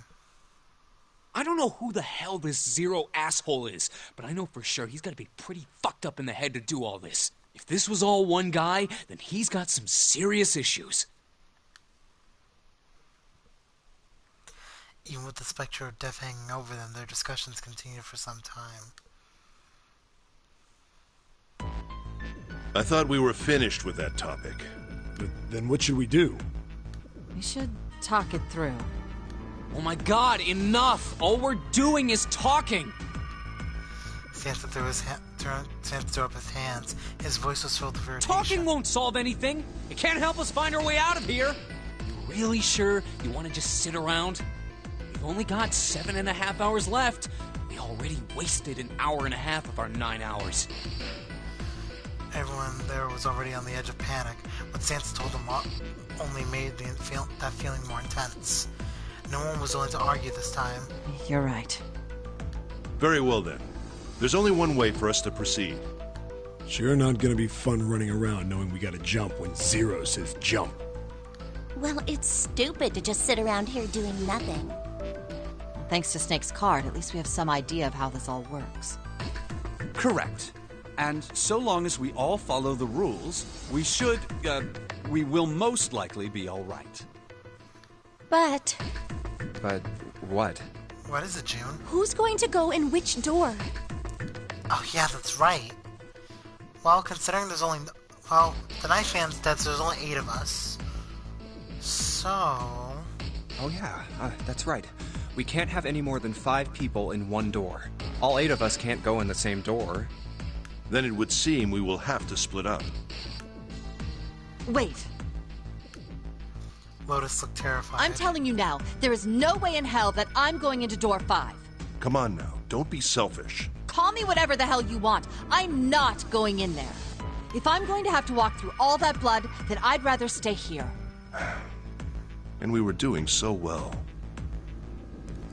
D: I don't know who the hell this Zero asshole is, but I know for sure he's gotta be pretty fucked up in the head to do all this. If this was all one guy, then he's got some serious issues.
A: Even with the specter of death hanging over them, their discussions continued for some time.
E: I thought we were finished with that topic.
C: Then what should we do?
F: We should talk it through.
D: Oh my god, enough! All we're doing is talking!
A: Santa threw up his hands. His voice was filled with irritation.
D: Talking won't solve anything! It can't help us find our way out of here! You really sure you want to just sit around? We've only got 7.5 hours left. We already wasted an hour and a half of our 9 hours.
A: Everyone there was already on the edge of panic. What Santa told them only made that feeling more intense. No one was willing to argue this time.
F: You're right.
E: Very well then. There's only one way for us to proceed.
C: Sure not gonna be fun running around knowing we gotta jump when Zero says jump.
B: Well, it's stupid to just sit around here doing nothing.
F: Thanks to Snake's card, at least we have some idea of how this all works.
G: Correct. And so long as we all follow the rules, we will most likely be all right.
B: But
H: But what?
A: What is it, June?
B: who's going to go in which door?
A: Oh yeah, that's right. Well, considering there's only... Well, the Knife Man's dead, so there's only 8 of us. So...
H: Oh yeah, that's right. We can't have any more than 5 people in one door. All 8 of us can't go in the same door.
E: Then it would seem we will have to split up.
F: Wait,
A: Lotus looked terrified.
F: I'm telling you now, there is no way in hell that I'm going into door 5.
E: Come on now, don't be selfish.
F: Call me whatever the hell you want. I'm not going in there. If I'm going to have to walk through all that blood, then I'd rather stay here.
E: And we were doing so well.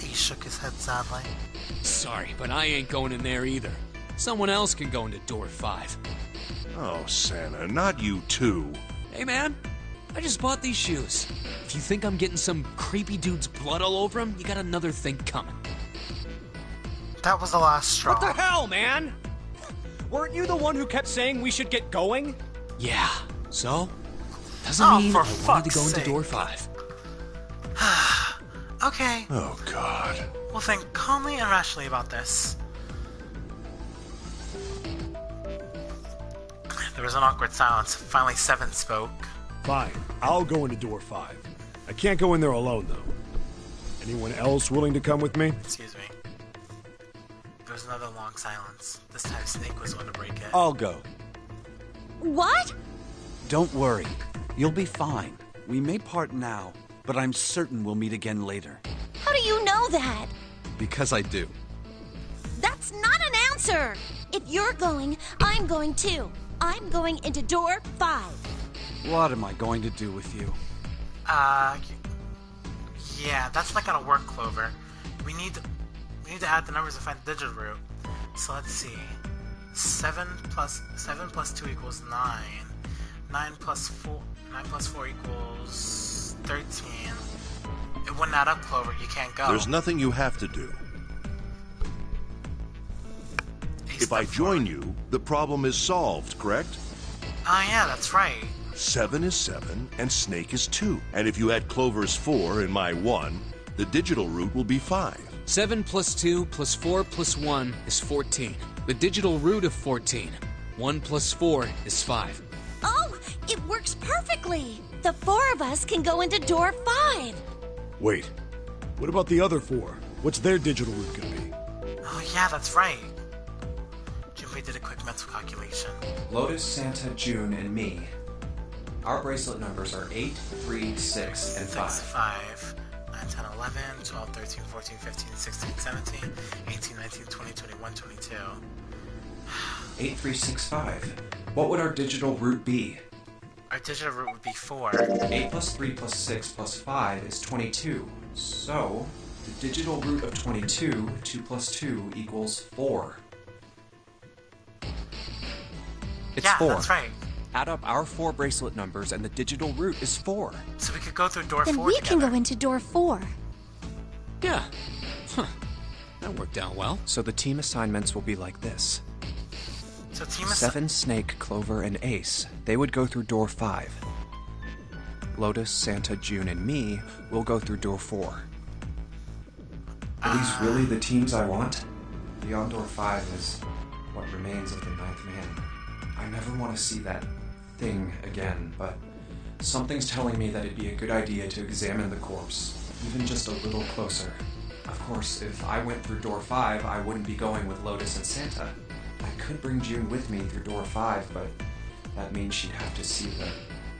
A: He shook his head sadly.
D: Sorry, but I ain't going in there either. Someone else can go into door 5.
E: Oh, Santa, not you too.
D: Hey man, I just bought these shoes. If you think I'm getting some creepy dude's blood all over them, you got another thing coming.
A: That was the last straw.
H: What the hell, man? Weren't you the one who kept saying we should get going?
D: Yeah, so? Doesn't
A: Oh,
D: mean
A: for
D: I wanted to
A: fuck's
D: go into
A: sake.
D: door 5.
A: Okay.
E: Oh, God.
A: We'll think calmly and rationally about this. There was an awkward silence. Finally, Seven spoke.
C: Fine, I'll go into door 5. I can't go in there alone, though. Anyone else willing to come with me?
A: Excuse me. There was another long silence. This time, Snake was the one to break it.
G: I'll go.
B: What?
G: Don't worry. You'll be fine. We may part now, but I'm certain we'll meet again later.
B: How do you know that?
G: Because I do.
B: That's not an answer! If you're going, I'm going too. I'm going into door 5.
G: What am I going to do with you?
A: Yeah, that's not gonna work, Clover. We need to add the numbers to find the digital root. So let's see. 7 plus 2 equals 9. 9 plus 4 equals 13. It wouldn't add up, Clover. You can't go.
E: There's nothing you have to do. If I join you, the problem is solved, correct?
A: Oh yeah, that's right.
E: 7 is 7, and Snake is 2. And if you add Clover's 4 and my 1, the digital root will be 5.
D: 7 plus 2 plus 4 plus 1 is 14. The digital root of 14. 1 plus 4 is 5.
B: Oh, it works perfectly! The 4 of us can go into door 5.
C: Wait, what about the other 4? What's their digital root gonna be?
A: Oh yeah, that's right. Junpei did a quick mental calculation.
J: Lotus, Santa, June, and me. Our bracelet numbers are 8, 3, 6, and 5.
A: 5, 9, 10, 11, 12, 13, 14, 15, 16, 17, 18, 19, 20, 21, 22.
J: 8365. What would our digital root be?
A: Our digital root would be 4.
J: 8 plus 3 plus 6 plus 5 is 22. So, the digital root of 22, 2 plus 2 equals 4.
D: It's
A: Yeah,
D: 4.
A: that's right.
D: Add up our 4 bracelet numbers and the digital root is 4.
A: So we could go through door
B: Then
A: 4
B: we
A: together.
B: can go into door 4.
D: Yeah. Huh. That worked out well. So the team assignments will be like this.
A: So team
D: 7, Snake, Clover, and Ace. They would go through door 5. Lotus, Santa, June, and me will go through door 4.
J: Are these really the teams I want? Beyond Door 5 is what remains of the Ninth Man. I never want to see that thing again, but something's telling me that it'd be a good idea to examine the corpse, even just a little closer. Of course, if I went through Door 5, I wouldn't be going with Lotus and Santa. I could bring June with me through Door 5, but that means she'd have to see the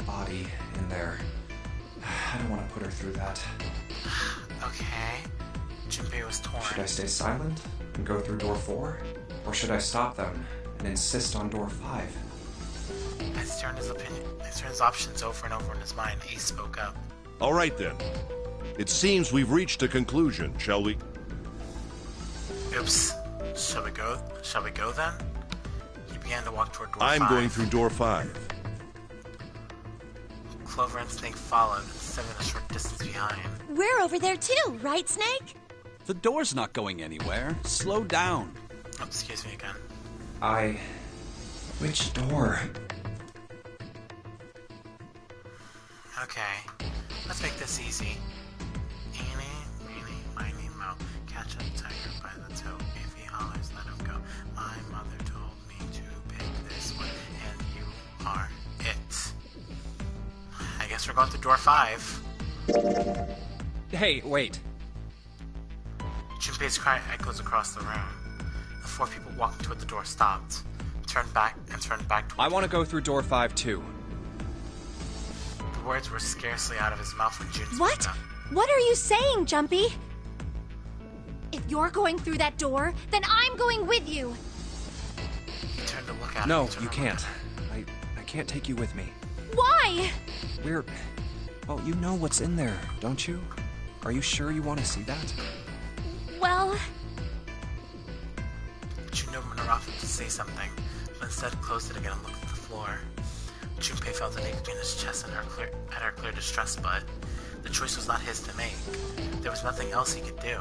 J: body in there. I don't want to put her through that.
A: Okay. Junpei was torn.
J: Should I stay silent and go through Door 4? Or should I stop them and insist on Door 5?
A: As he turned his options over and over in his mind, Ace spoke up.
E: All right then. It seems we've reached a conclusion, shall we?
A: Oops. Shall we go? Shall we go then? He began to walk toward door 5.
E: I'm going through door 5.
A: Clover and Snake followed, Seven a short distance behind.
B: We're over there too, right, Snake?
G: The door's not going anywhere. Slow down.
A: Oh, excuse me again.
J: Which door?
A: Okay. Let's make this easy. Eeny, meeny, miny, mo. Catch a tiger by the toe. If he hollers, let him go. My mother told me to pick this one, and you are it. I guess we're going to door 5.
D: Hey, wait.
A: Junpei's cry echoes across the room. The 4 people walking toward the door stopped, turned back toward
D: I want to go through door 5 too.
A: The words were scarcely out of his mouth when June spoke
B: What?
A: up.
B: What are you saying, Jumpy? If you're going through that door, then I'm going with you.
A: He turned to look at him.
D: No,
A: He turned
D: you
A: to look
D: can't. I can't take you with me.
B: Why?
D: Well, you know what's in there, don't you? Are you sure you want to see that?
B: Well,
A: June opened her mouth to say something, but instead closed it again and looked at the floor. Junpei felt an ache between his chest and her clear distress, but the choice was not his to make. There was nothing else he could do.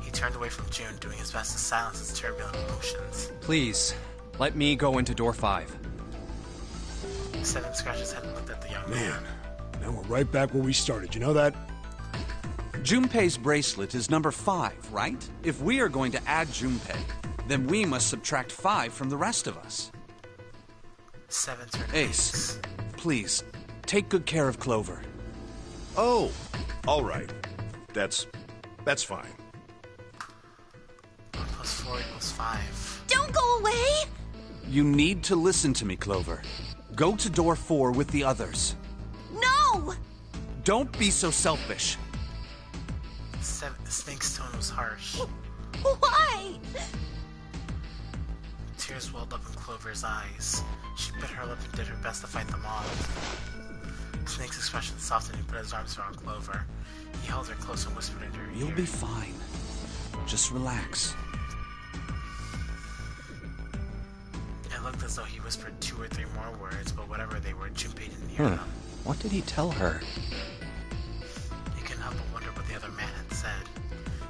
A: He turned away from June, doing his best to silence his turbulent emotions.
D: Please, let me go into door 5.
A: Seven scratched his head and looked at the young man.
C: Now we're right back where we started, you know that?
G: Junpei's bracelet is number 5, right? If we are going to add Junpei, then we must subtract 5 from the rest of us.
A: Seven turned to
G: Ace, please, take good care of Clover.
E: Oh, all right. That's fine.
A: 1 plus 4 equals 5.
B: don't go away.
G: You need to listen to me, Clover. Go to door 4 with the others.
B: No!
G: Don't be so selfish.
A: Snake's tone was harsh.
B: Why?
A: Tears welled up in Clover's eyes. She bit her lip and did her best to fight them off. Snake's expression softened and he put his arms around Clover. He held her close and whispered into her ear.
G: You'll be fine. Just relax.
A: It looked as though he whispered 2 or 3 more words, but whatever they were, Junpei didn't hear them.
D: What did he tell her?
A: He couldn't help but wonder what the other man had said.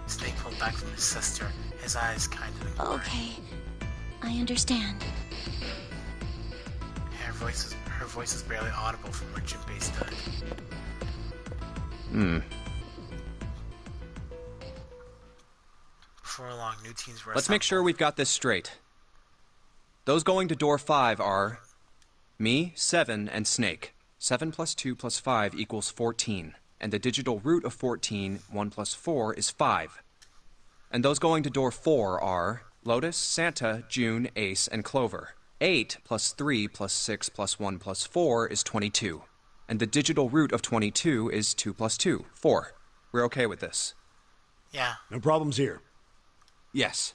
A: Snake pulled back from his sister, his eyes kind and inquiring.
B: Okay, I understand.
A: Her voice was barely audible from where Junpei stood. Before long, new teams were
D: Let's make sure we've got this straight. Those going to door 5 are me, 7, and Snake. 7 plus 2 plus 5 equals 14. And the digital root of 14, 1 plus 4, is 5. And those going to door 4 are Lotus, Santa, June, Ace, and Clover. 8 plus 3 plus 6 plus 1 plus 4 is 22. And the digital root of 22 is 2 plus 2, 4. We're okay with this?
A: Yeah.
C: No problems here.
G: Yes.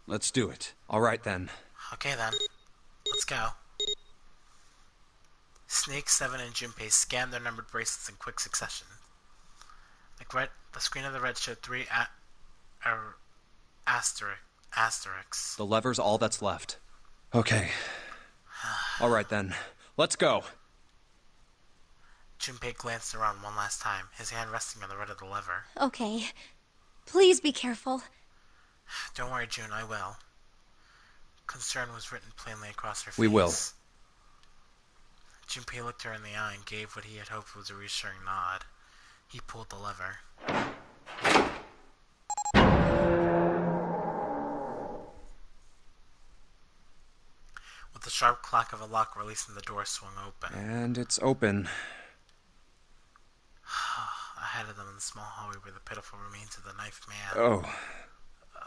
G: Let's do it.
D: All right then.
A: Okay then. Let's go. Snake, Seven, and Junpei scanned their numbered bracelets in quick succession. The screen of the red showed three asterisks.
H: The lever's all that's left. Okay. All right then. Let's go.
A: Junpei glanced around one last time, his hand resting on the red of the lever.
B: Okay. Please be careful.
A: Don't worry, June, I will. Concern was written plainly across her face.
H: We will.
A: Junpei looked her in the eye and gave what he had hoped was a reassuring nod. He pulled the lever. With the sharp clack of a lock releasing, the door swung open.
H: And it's open.
A: Ahead of them in the small hallway were the pitiful remains of the knifed man.
H: Oh.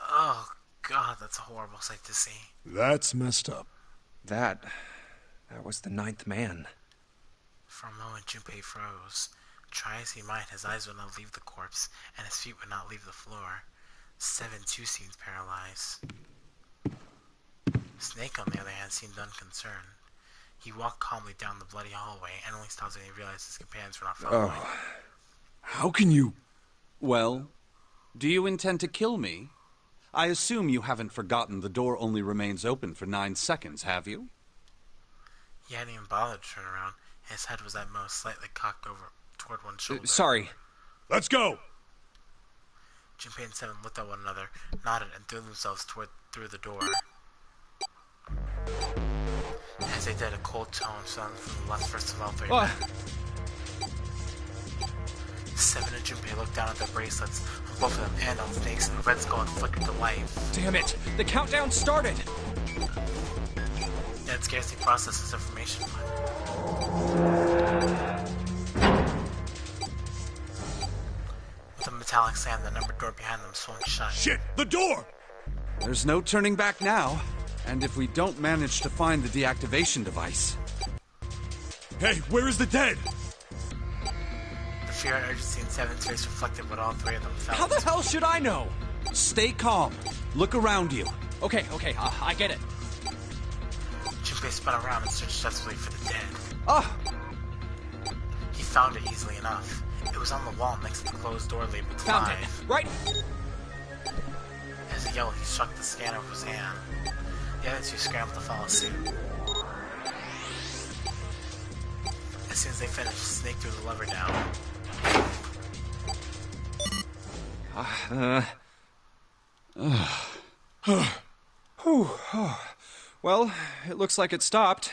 A: Oh, God, that's a horrible sight to see.
C: That's messed up.
H: That was the ninth man.
A: For a moment, Junpei froze. Try as he might, his eyes would not leave the corpse, and his feet would not leave the floor. Seven, too, seemed paralyzed. Snake, on the other hand, seemed unconcerned. He walked calmly down the bloody hallway, and only stopped when he realized his companions were not following.
C: Oh. How can you...
G: Well, do you intend to kill me? I assume you haven't forgotten the door only remains open for 9 seconds, have you?
A: He hadn't even bothered to turn around. His head was at most slightly cocked over toward one shoulder.
H: Sorry.
C: Let's go!
A: Junpei and Seven looked at one another, nodded, and threw themselves through the door. As they did, a cold tone sounded from the left first of all three men. Seven and Junpei looked down at their bracelets, on both of them and on Snake's, and the red skull had flickered to life.
H: Damn it! The countdown started!
A: They had scarcely processed this information when... With a metallic sound, the numbered door behind them swung shut.
C: Shit! The door!
G: There's no turning back now. And if we don't manage to find the deactivation device...
C: Hey, where is the dead?
A: The fear and urgency in Seven's face reflected what all three of them felt.
H: How the hell should I know?
G: Stay calm. Look around you.
H: Okay, I get it.
A: Junpei spun around and searched desperately for the dead.
H: Ah!
A: He found it easily enough. It was on the wall next to the closed door labeled
H: Found
A: 5.
H: it. Right?
A: As he yelled, he struck the scanner with his hand. The other two scrambled to follow suit. As soon as they finished, Snake threw the lever down.
H: Well, it looks like it stopped.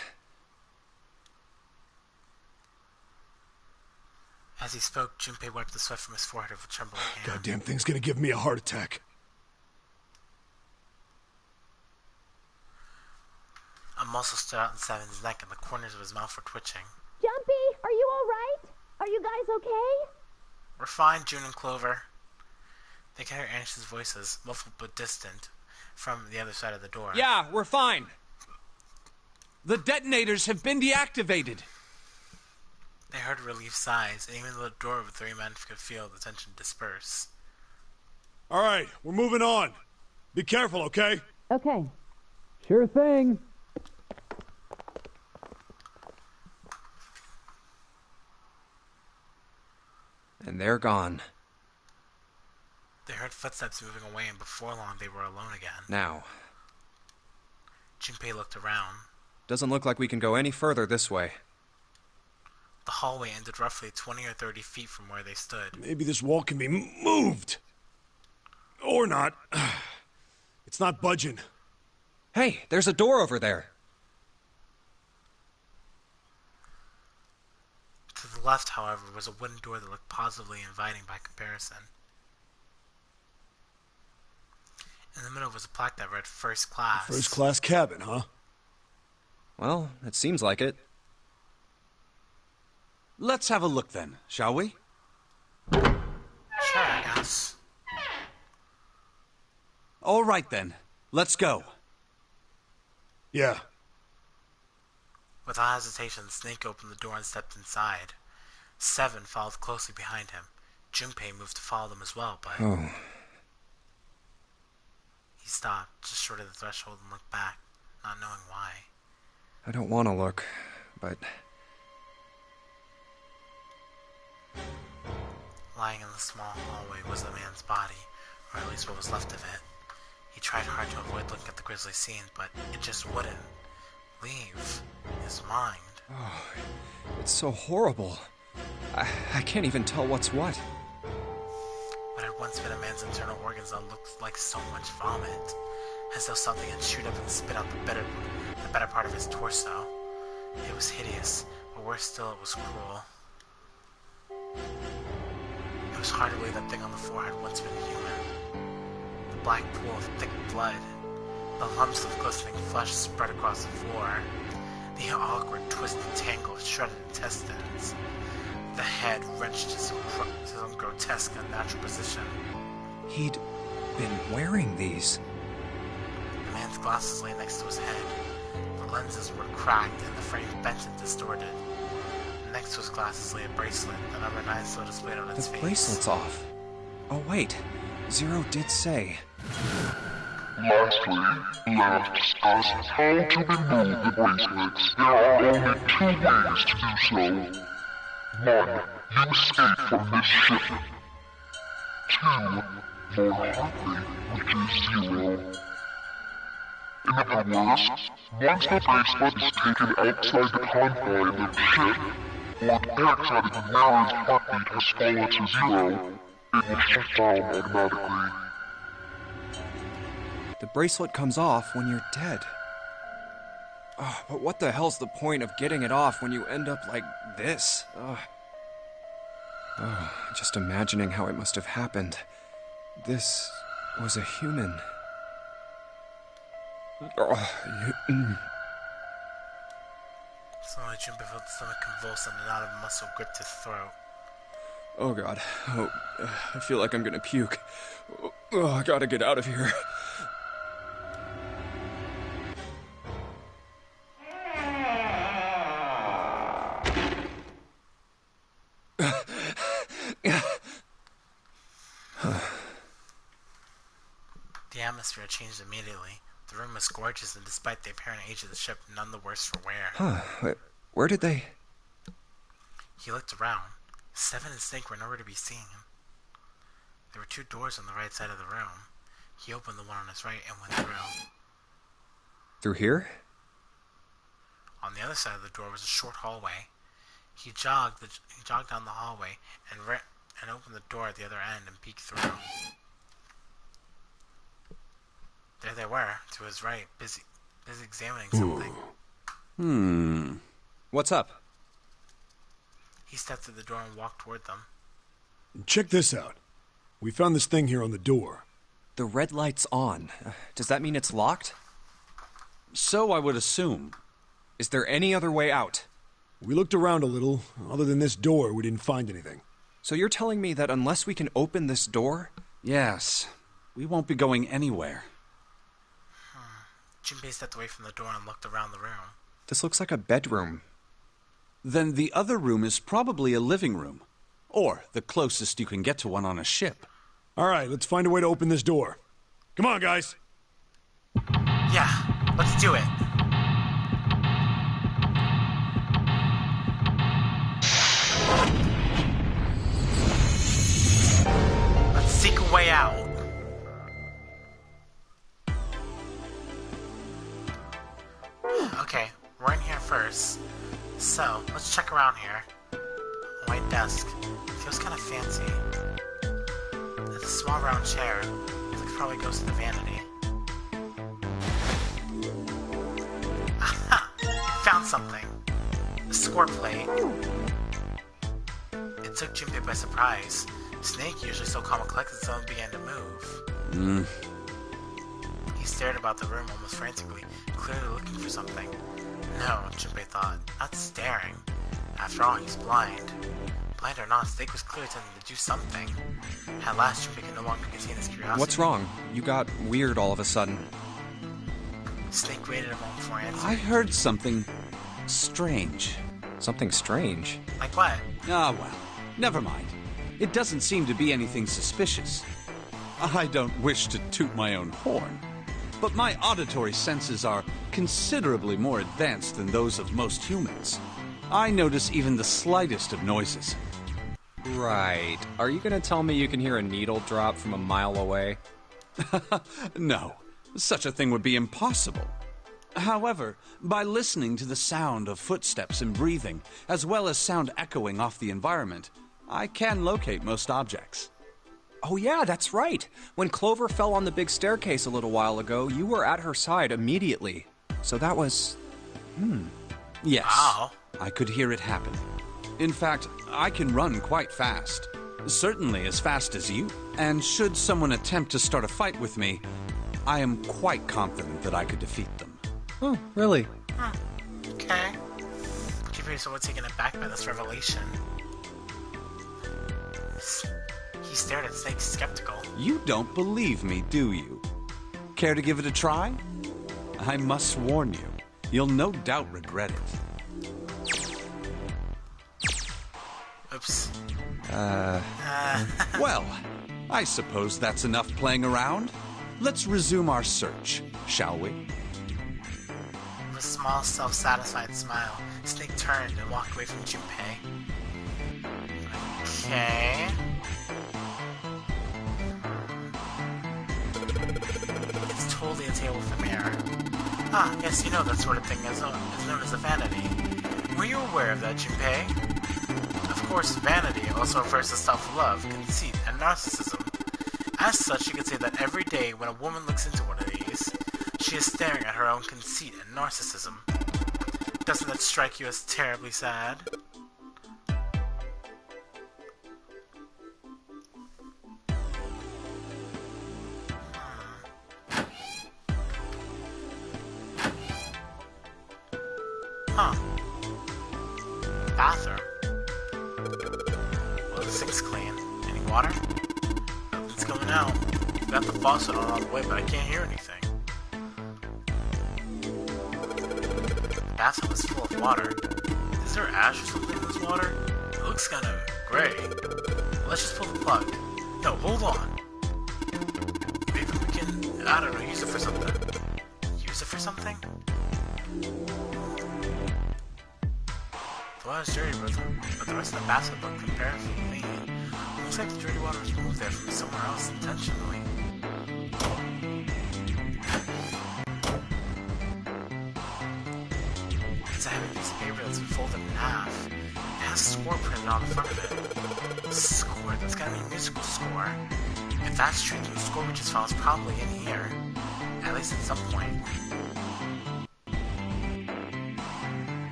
A: As he spoke, Junpei wiped the sweat from his forehead with a trembling hand.
C: Goddamn thing's gonna give me a heart attack.
A: A muscle stood out in Seven's neck and the corners of his mouth were twitching.
B: Jumpy, are you all right? Are you guys okay?
A: We're fine, June and Clover. They could hear anxious voices, muffled but distant, from the other side of the door.
H: Yeah, we're fine.
G: The detonators have been deactivated.
A: They heard relief sighs, and even the door of the three men could feel the tension disperse.
C: All right, we're moving on. Be careful, okay?
F: Okay.
I: Sure thing.
H: And they're gone.
A: They heard footsteps moving away, and before long they were alone again.
H: Now.
A: Junpei looked around.
H: Doesn't look like we can go any further this way.
A: The hallway ended roughly 20 or 30 feet from where they stood.
C: Maybe this wall can be moved. Or not. It's not budging.
H: Hey, there's a door over there.
A: To the left, however, was a wooden door that looked positively inviting by comparison. In the middle was a plaque that read First Class.
C: First class cabin, huh?
H: Well, it seems like it.
G: Let's have a look then, shall we?
A: Sure, I guess.
G: All right then. Let's go.
C: Yeah.
A: Without hesitation, Snake opened the door and stepped inside. Seven followed closely behind him. Junpei moved to follow them as well, but...
H: Oh.
A: He stopped, just short of the threshold, and looked back, not knowing why.
H: I don't want to look, but
A: Lying in the small hallway was the man's body, or at least what was left of it. He tried hard to avoid looking at the grisly scene, but it just wouldn't leave his mind.
H: Oh, it's so horrible. I can't even tell what's what.
A: What had once been a man's internal organs now looked like so much vomit, as though something had chewed up and spit out the better part of his torso. It was hideous, but worse still, it was cruel. It was hard to believe that thing on the floor had once been human. The black pool of thick blood, the lumps of glistening flesh spread across the floor, the awkward twisted tangle of shredded intestines. The head wrenched his own grotesque and unnatural position.
H: He'd been wearing these.
A: The man's glasses lay next to his head. The lenses were cracked and the frame bent and distorted. Next to his glasses lay a bracelet, the number 9 still displayed on its face.
H: The bracelet's off. Oh wait, Zero did say.
K: Lastly, let us discuss how to remove the bracelets. There are only 2 ways to do so. 1. You escape from this ship. 2. More likely, which is Zero. In other words, once the bracelet is taken outside the confines of the ship, or the outside of the wearer's heartbeat has fallen to 0, it will shut down automatically.
H: The bracelet comes off when you're dead. Oh, but what the hell's the point of getting it off when you end up like this? Just imagining how it must have happened. This was a human.
A: Suddenly, Junpei felt the stomach convulse and a knot of muscle gripped his throat.
H: Oh god. Oh, I feel like I'm gonna puke. Oh, I gotta get out of here.
A: The atmosphere changed immediately. The room was gorgeous, and despite the apparent age of the ship, none the worse for wear.
H: Where did they...
A: He looked around. Seven and Snake were nowhere to be seen. There were 2 doors on the right side of the room. He opened the one on his right and went through.
H: Through here?
A: On the other side of the door was a short hallway. He jogged down the hallway and opened the door at the other end and peeked through. There they were, to his right, busy examining something.
H: What's up?
A: He stepped through the door and walked toward them.
C: Check this out. We found this thing here on the door.
H: The red light's on. Does that mean it's locked?
G: So I would assume.
H: Is there any other way out?
C: We looked around a little. Other than this door, we didn't find anything.
H: So you're telling me that unless we can open this door...
G: Yes. We won't be going anywhere.
A: Junpei stepped away from the door and looked around the room.
H: This looks like a bedroom.
G: Then the other room is probably a living room. Or the closest you can get to one on a ship.
C: Alright, let's find a way to open this door. Come on, guys!
A: Yeah, let's do it. Let's seek a way out. Okay, we're in here first. So, let's check around here. White desk. Feels kind of fancy. There's a small round chair. It probably goes to the vanity. Aha! Found something. A score plate. It took Junpei by surprise. Snake, usually so calm and collected, suddenly began to move. He stared about the room almost frantically, clearly looking for something. No, Junpei thought, not staring. After all, he's blind. Blind or not, Snake was clearly attempting to do something. At last, Junpei could no longer contain his curiosity.
H: What's wrong? You got weird all of a sudden.
A: Snake waited a moment before answering.
G: I heard something strange.
H: Something strange?
A: Like what?
G: Ah, well, never mind. It doesn't seem to be anything suspicious. I don't wish to toot my own horn, but my auditory senses are considerably more advanced than those of most humans. I notice even the slightest of noises.
H: Right. Are you gonna tell me you can hear a needle drop from a mile away?
G: No, such a thing would be impossible. However, by listening to the sound of footsteps and breathing, as well as sound echoing off the environment, I can locate most objects.
H: Oh yeah, that's right. When Clover fell on the big staircase a little while ago, you were at her side immediately. So that was...
G: Yes,
A: Wow.
G: I could hear it happen. In fact, I can run quite fast. Certainly as fast as you. And should someone attempt to start a fight with me, I am quite confident that I could defeat them.
H: Oh, really?
A: Okay. Curious somewhat taken aback by this revelation. He stared at Snake, skeptical.
G: You don't believe me, do you? Care to give it a try? I must warn you, you'll no doubt regret it.
A: Oops.
G: Well, I suppose that's enough playing around. Let's resume our search, shall we?
A: With a small, self-satisfied smile, Snake turned and walked away from Junpei. Okay. It's totally a tale with a mirror. Ah, yes, you know that sort of thing is known as a vanity. Were you aware of that, Junpei? Of course, vanity also refers to self-love, conceit, and narcissism. As such, you could say that every day when a woman looks into one of these, she is staring at her own conceit and narcissism. Doesn't that strike you as terribly sad? Huh. Bathroom. Well, this thing's clean. Any water? Nothing's coming out. Got the faucet on all the way, but I can't hear anything. The bathtub is full of water. Is there ash or something in this water? It looks kind of gray. Let's just pull the plug. No, hold on. Maybe we can, I don't know, use it for something. Use it for something? The water's dirty, but the rest of the bathtub looked comparatively clean. Looks like the dirty water was moved there from somewhere else intentionally. It's a heavy piece of paper that's been folded in half. It has a score printed on the front of it. Score? That's gotta be a musical score. If that's true, then the score we just found is probably in here. At least at some point.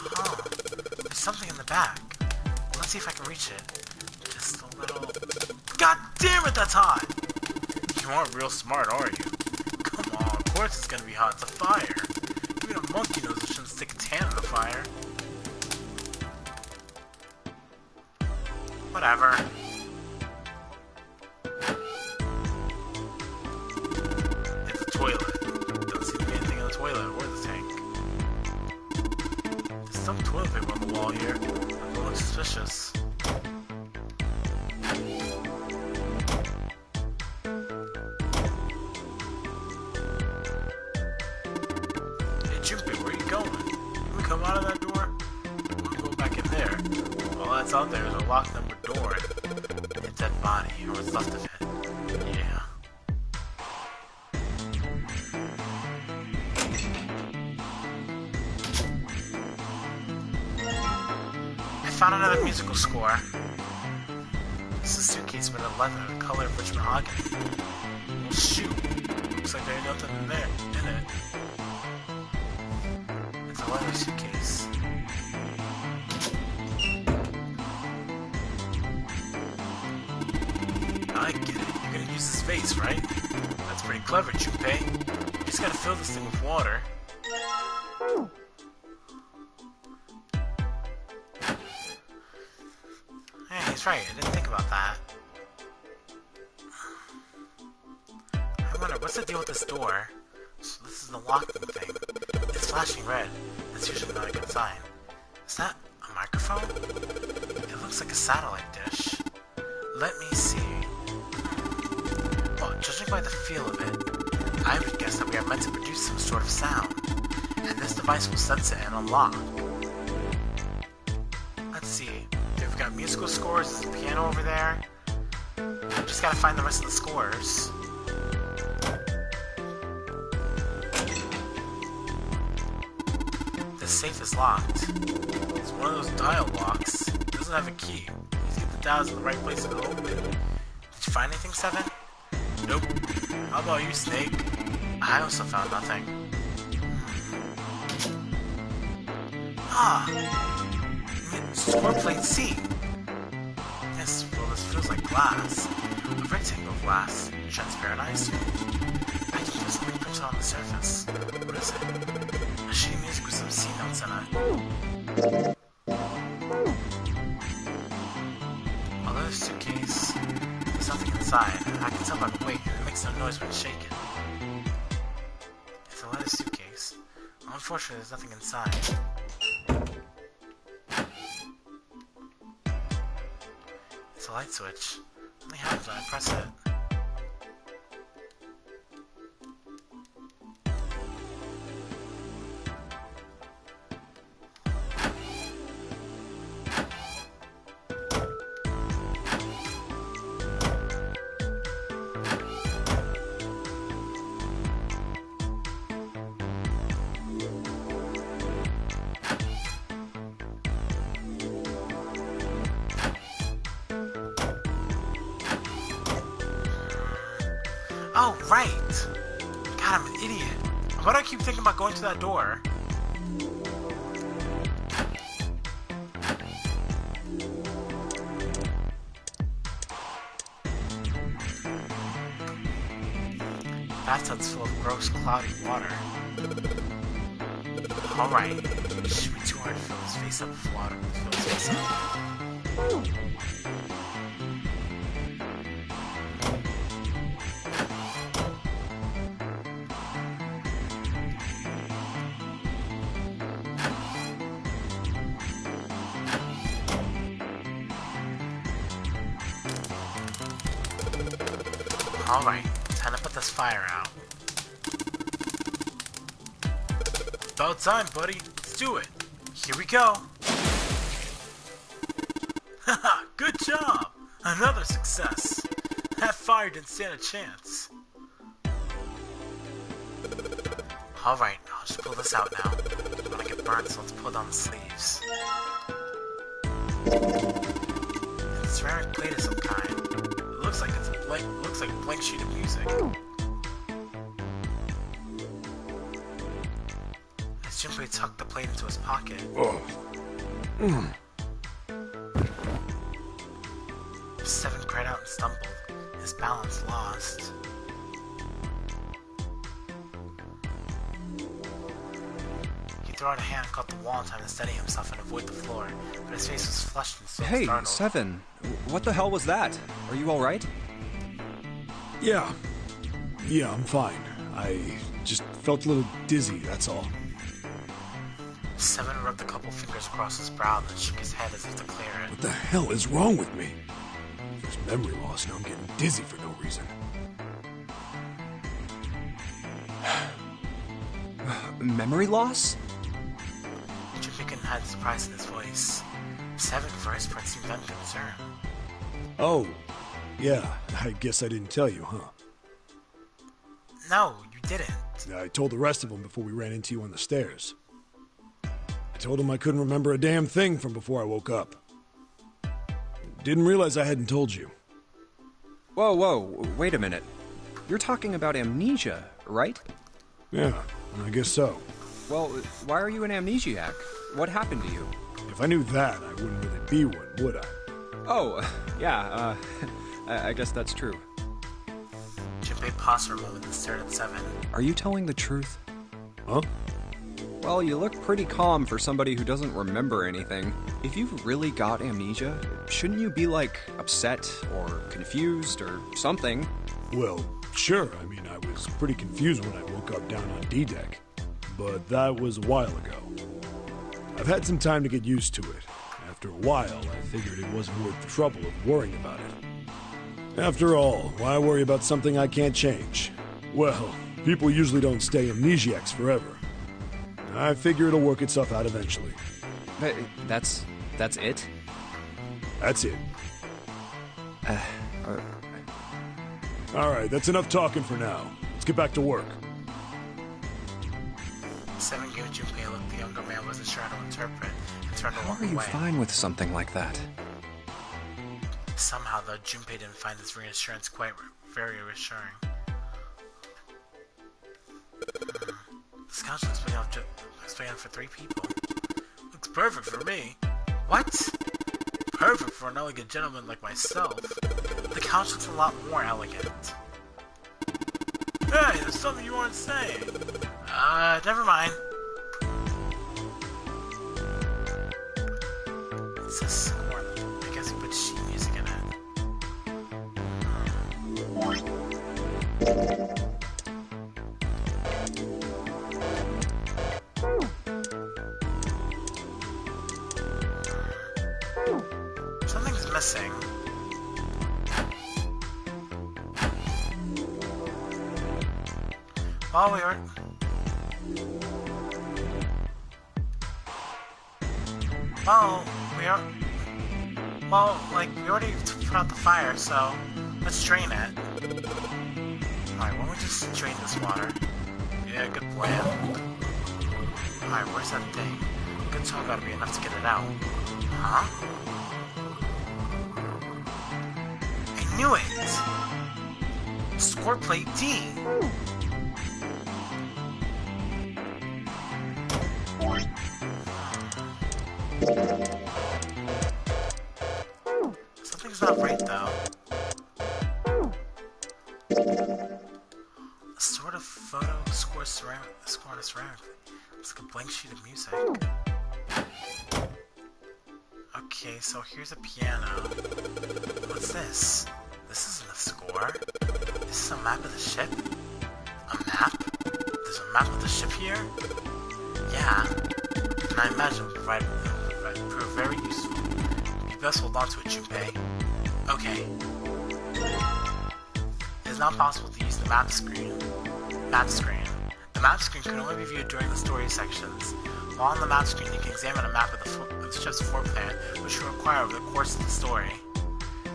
A: Huh. There's something in the back. Let's see if I can reach it. Just a little... God damn it, that's hot! You aren't real smart, are you? Come on, of course it's gonna be hot. It's a fire. Even a monkey knows it shouldn't stick its hand in the fire. Whatever. It's a toilet. Doesn't seem to be anything in the toilet or the tank. There's some toilet paper on the wall here. It looks suspicious. Junpei, where are you going? Can we come out of that door? We'll go back in there. All that's out there is a locked number door and a dead body, or what's left of it. Yeah. I found another musical score. This is a suitcase made of leather, the color of rich mahogany. Well, shoot. Looks like there's nothing in there, in it. A leather suitcase. I get it. You're gonna use this vase, right? That's pretty clever, Junpei. You just gotta fill this thing with water. Hey, he's right. I didn't think about that. I wonder, what's the deal with this door? So this is the locking thing. It's flashing red. That's usually not a good sign. Is that a microphone? It looks like a satellite dish. Let me see. Well, judging by the feel of it, I would guess that we are meant to produce some sort of sound. and this device will sense it and unlock. Let's see. We've got musical scores, there's a piano over there. Just gotta find the rest of the scores. The safe is locked. It's one of those dial locks. It doesn't have a key. Let's get the dials in the right place to open. Did you find anything, Seven? Nope. How about you, Snake? I also found nothing. Score plate C. Yes, well, this feels like glass. A rectangle of glass. Transparent ice. I can feel something printed on the surface. What is it? A sheet music with some C notes in it. Although there's a suitcase, there's nothing inside. I can tell by the weight, and it makes no noise when shaken. It's a leather suitcase. Unfortunately, there's nothing inside. It's a light switch. It only happens when I press it. Oh, right! God, I'm an idiot. Why do I keep thinking about going to that door? Bathtub's full of gross, cloudy water. Alright. It should be too hard to fill his face up with water. Fill his face up. Alright, time to put this fire out. About time, buddy. Let's do it. Here we go. Haha, good job. Another success. That fire didn't stand a chance. Alright, I'll just pull this out now. I don't want to get burned, so let's pull down the sleeves. It's a ceramic plate of some kind. It looks like it's a blank sheet of music. As Junpei tucked the plate into his pocket. Seven cried out and stumbled, his balance lost. He threw out a hand and caught the wall in time to steady himself and avoid the floor, but his face was flushed and so
H: Hey,
A: startled.
H: Seven. What the hell was that? Are you alright?
C: Yeah, I'm fine. I just felt a little dizzy, that's all.
A: Seven rubbed a couple fingers across his brow and then shook his head as if to clear it.
C: What the hell is wrong with me? There's memory loss, now I'm getting dizzy for no reason.
H: Memory loss?
A: Junpei couldn't hide the surprise in his voice. Seven, for his part, seemed unconcerned.
C: Oh, yeah, I guess I didn't tell you, huh?
A: No, you didn't.
C: I told the rest of them before we ran into you on the stairs. I told them I couldn't remember a damn thing from before I woke up. Didn't realize I hadn't told you.
H: Whoa, wait a minute. You're talking about amnesia, right?
C: Yeah, I guess so.
H: Well, why are you an amnesiac? What happened to you?
C: If I knew that, I wouldn't really be one, would I?
H: Oh, yeah, I guess that's true.
A: Junpei paused for a moment and stared at Seven.
H: Are you telling the truth?
C: Huh?
H: Well, you look pretty calm for somebody who doesn't remember anything. If you've really got amnesia, shouldn't you be, like, upset or confused or something?
C: Well, sure. I mean, I was pretty confused when I woke up down on D-Deck. But that was a while ago. I've had some time to get used to it. After a while, I figured it wasn't worth the trouble of worrying about it. After all, why worry about something I can't change? Well, people usually don't stay amnesiacs forever. I figure it'll work itself out eventually.
H: That's it?
C: That's it. Alright, that's enough talking for now. Let's get back to work.
A: 7 gave Junpei a look the younger man wasn't sure how to interpret and turned to
H: How
A: walk
H: are you
A: away.
H: fine with something like that?
A: Somehow, though, Junpei didn't find his reassurance quite very reassuring. This couch looks big enough for 3 people. Looks perfect for me. What? Perfect for an elegant gentleman like myself. The couch looks a lot more elegant. Hey, there's something you weren't saying. Never mind. It's a score. I guess he put sheet music in it. Something's missing. Well, we were... Well, we already put out the fire, so let's drain it. Alright, why don't we just drain this water? Yeah, good plan. Alright, where's that thing? Good talk gotta be enough to get it out. Huh? I knew it! Score plate D! Something's not right, though. A sort of photo score on a ceramic. It's like a blank sheet of music. Okay, so here's a piano. What's this? This isn't a score. This is a map of the ship? A map? There's a map of the ship here? Yeah. And I imagine it will prove very useful. You best hold on to it, Junpei. Okay. It is not possible to use the map screen. The map screen can only be viewed during the story sections. While on the map screen, you can examine a map of the ship's floor plan, which will require over the course of the story.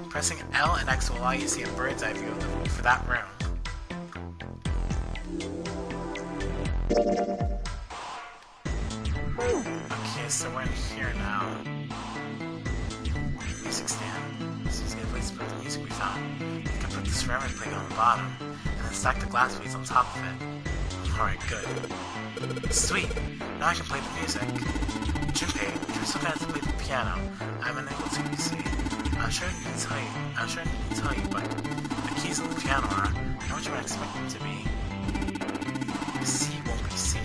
A: Pressing L and X will allow you to see a bird's eye view for that room. Okay, so we're in here now. Music stand. This is a good place to put the music we found. You can put the ceramic plate on the bottom, and then stack the glass plates on top of it. Alright, good. Sweet! Now I can play the music. Junpei, you're so bad to play the piano. I'm unable to, you see. I'm sure I need to tell you, but the keys on the piano are not what you would expect them to be. C won't be C,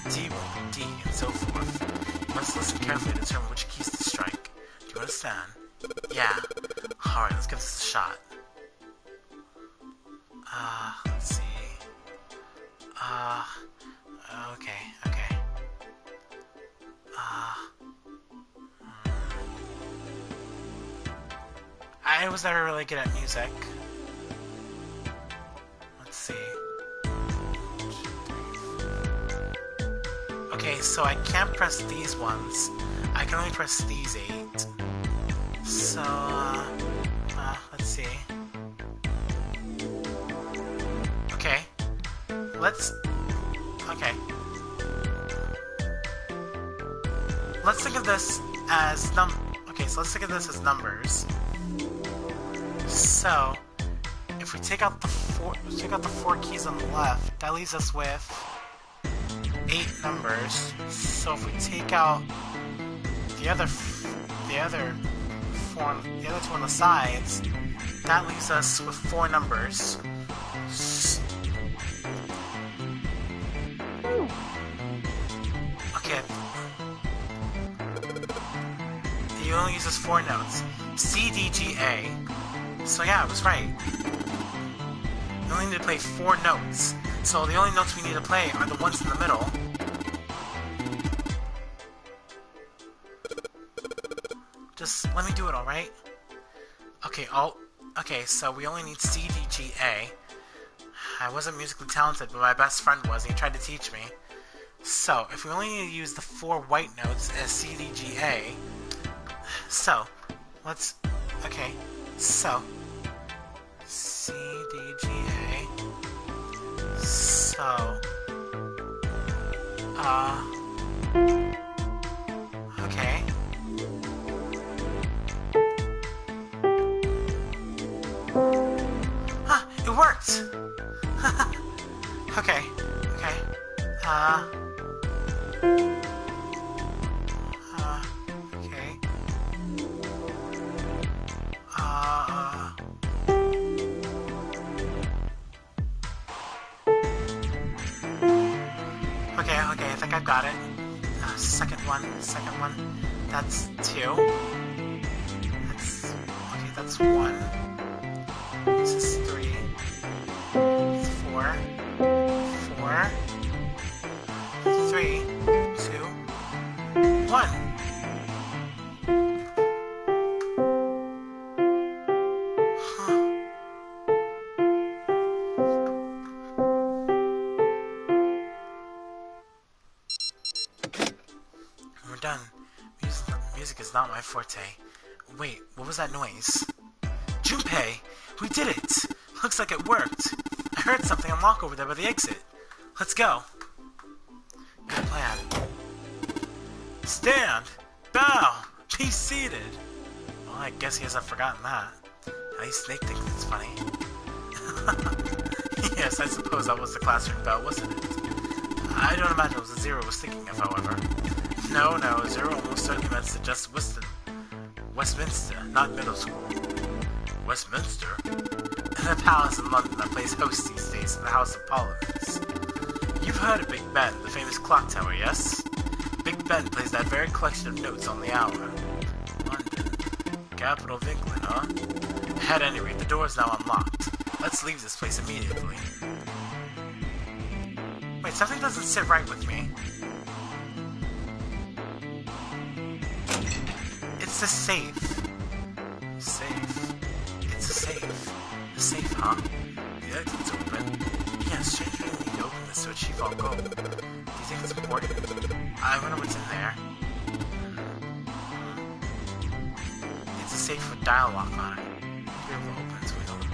A: D won't be D, and so forth. You must listen carefully to determine which keys to strike. Do you understand? Yeah. Alright, let's give this a shot. Let's see. Okay. I was never really good at music. Let's see. Okay, so I can't press these ones. I can only press these 8. So, let's see. Okay. Okay. Let's think of this as let's think of this as numbers. So, if we take out the 4 keys on the left, that leaves us with 8 numbers. So if we take out the other 2 on the sides, that leaves us with 4 numbers. Okay. He only uses 4 notes. C, D, G, A. So yeah, I was right. We only need to play 4 notes. So the only notes we need to play are the ones in the middle. Just let me do it, alright? Okay, so we only need C, D, G, A. I wasn't musically talented, but my best friend was, and he tried to teach me. So, if we only need to use the 4 white notes as C, D, G, A, so, let's, okay, so, C, D, G, A, so, okay. Huh, it worked! Okay, okay, okay. Okay, I think I got it. Second one. That's 2. That's 1. This is 3. It's 4. 4. 3, 2, 1. We're done. Music is not my forte. Wait, what was that noise? Junpei! We did it! Looks like it worked. I heard something unlock over there by the exit. Let's go. Good plan. Stand! Bow! Be seated! Well, I guess he hasn't forgotten that. At least Snake thinks it's funny. Yes, I suppose that was the classroom bell, wasn't it? I don't imagine it was Zero was thinking of, however. No, Zero almost certainly meant to suggest Westminster, not middle school. Westminster? The palace in London that plays host these days in the House of Parliaments. You've heard of Big Ben, the famous clock tower, yes? Big Ben plays that very collection of notes on the hour. London. Capital of England, huh? At any rate, the door is now unlocked. Let's leave this place immediately. Wait, something doesn't sit right with me. It's a safe. Safe. It's a safe. A safe, huh? The exit's open. Yes, stranger will need to open this to achieve our goal. Do you think it's important? I wonder what's in there. It's a safe with dial lock on it. We'll be able to open it so we don't.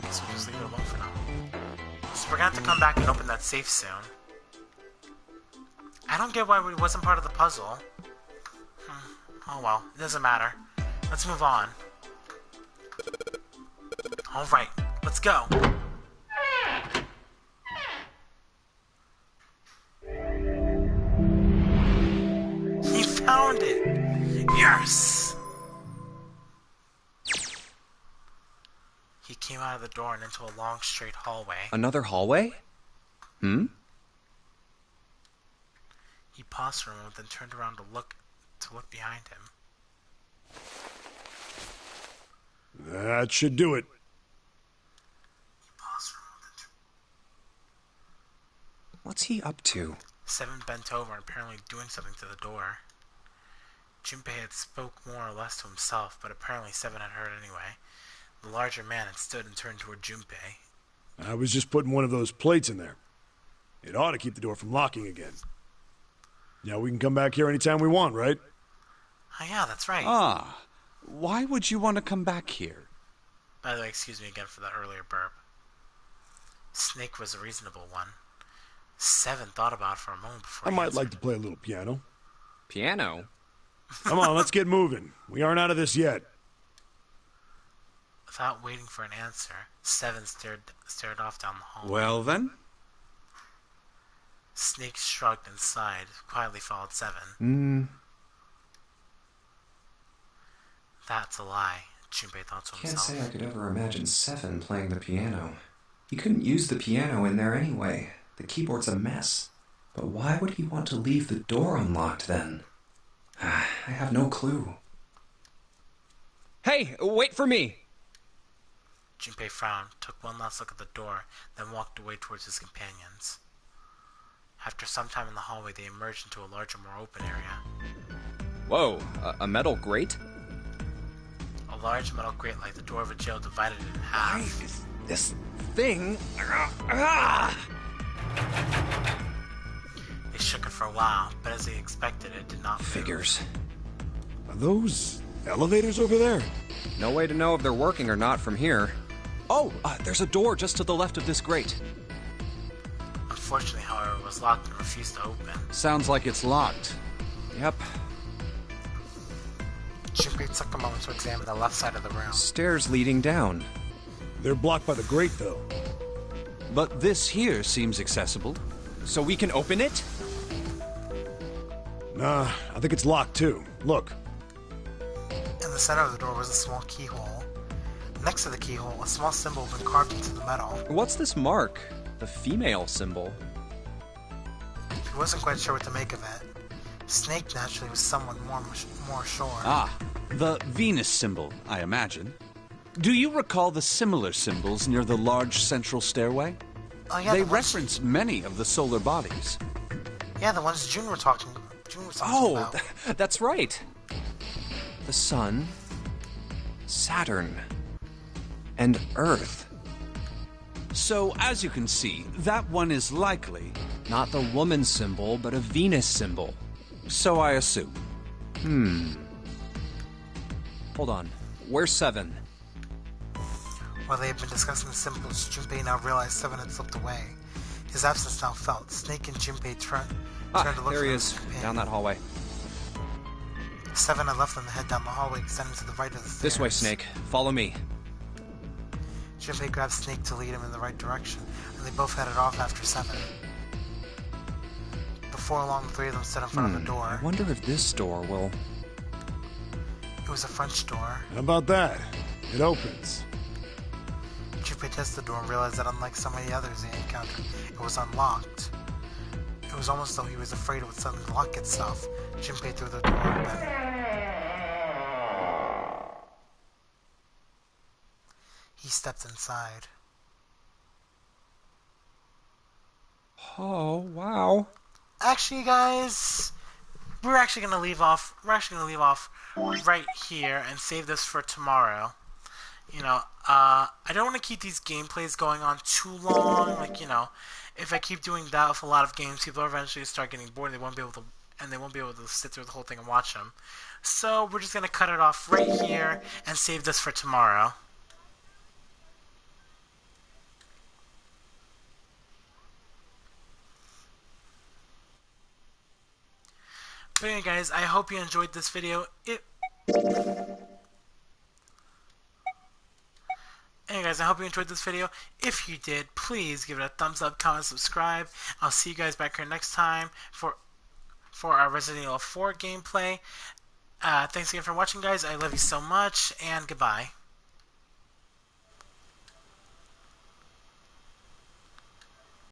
A: Guess we'll just leave it alone for now. So we're gonna have to come back and open that safe soon. I don't get why we wasn't part of the puzzle. Oh well, it doesn't matter. Let's move on. Alright, let's go. He found it! Yes! He came out of the door and into a long straight hallway.
H: Another hallway?
A: He paused for a moment, then turned around to look behind him.
C: That should do it.
H: What's he up to?
A: Seven bent over and apparently doing something to the door. Junpei had spoke more or less to himself, but apparently Seven had heard anyway. The larger man had stood and turned toward Junpei.
C: I was just putting one of those plates in there. It ought to keep the door from locking again. Now we can come back here anytime we want, right?
A: Oh yeah, that's right.
G: Ah, why would you want to come back here?
A: By the way, excuse me again for that earlier burp. Snake was a reasonable one. Seven thought about it for a moment before
C: I
A: he
C: might
A: answered.
C: like to play a little piano.
H: Piano?
C: Come on, let's get moving. We aren't out of this yet.
A: Without waiting for an answer, Seven stared off down the hall.
G: Well then?
A: Snake shrugged and sighed, quietly followed Seven. That's a lie, Junpei thought to
J: Can't
A: himself.
J: say I could ever imagine Seven playing the piano. He couldn't use the piano in there anyway. The keyboard's a mess. But why would he want to leave the door unlocked then? I have no clue.
H: Hey, wait for me!
A: Junpei frowned, took one last look at the door, then walked away towards his companions. After some time in the hallway, they emerged into a larger, more open area.
H: Whoa, a metal grate?
A: A large metal grate like the door of a jail divided it in half.
H: Why is this thing...
A: They for a while, but as he expected, it did not move.
D: Figures.
C: Are those elevators over there?
H: No way to know if they're working or not from here.
G: Oh, there's a door just to the left of this grate.
A: Unfortunately, however, it was locked and refused to open.
G: Sounds like it's locked.
H: Yep.
A: Junpei took a moment to examine the left side of the room.
H: Stairs leading down.
C: They're blocked by the grate, though.
G: But this here seems accessible.
H: So we can open it?
C: Nah, I think it's locked, too. Look.
A: In the center of the door was a small keyhole. Next to the keyhole, a small symbol had been carved into the metal.
H: What's this mark? The female symbol.
A: He wasn't quite sure what to make of it. Snake naturally was somewhat more sure.
G: Ah, the Venus symbol, I imagine. Do you recall the similar symbols near the large central stairway?
A: Oh, yeah,
G: they reference many of the solar bodies.
A: Yeah, the ones June was talking about.
H: Oh, that's right. The Sun, Saturn, and Earth.
G: So, as you can see, that one is likely...
H: Not the woman symbol, but a Venus symbol.
G: So I assume.
H: Hold on. Where's 7?
A: While they had been discussing the symbols, Junpei now realized 7 had slipped away. His absence now felt. Snake and Junpei turned to look for
H: there he
A: his
H: is.
A: companion.
H: Down that hallway.
A: 7 had left them to head down the hallway, extending to the right of the stairs.
H: This way, Snake. Follow me.
A: Junpei grabbed Snake to lead him in the right direction, and they both headed off after 7. Before long, the three of them stood in front of the door.
H: I wonder if this door will...
A: It was a French door.
C: How about that? It opens.
A: Junpei tested the door and realized that unlike so many others he encountered, it was unlocked. It was almost though he was afraid it would suddenly lock itself. Junpei threw the door open. He stepped inside.
H: Oh, wow.
A: Actually, guys, we're actually gonna leave off right here and save this for tomorrow. You know, I don't want to keep these gameplays going on too long. Like, you know, if I keep doing that with a lot of games, people are eventually start getting bored. They won't be able to sit through the whole thing and watch them. So we're just gonna cut it off right here and save this for tomorrow. But anyway, guys, I hope you enjoyed this video. Anyway, guys, I hope you enjoyed this video. If you did, please give it a thumbs up, comment, subscribe. I'll see you guys back here next time for our Resident Evil 4 gameplay. Thanks again for watching, guys. I love you so much, and goodbye.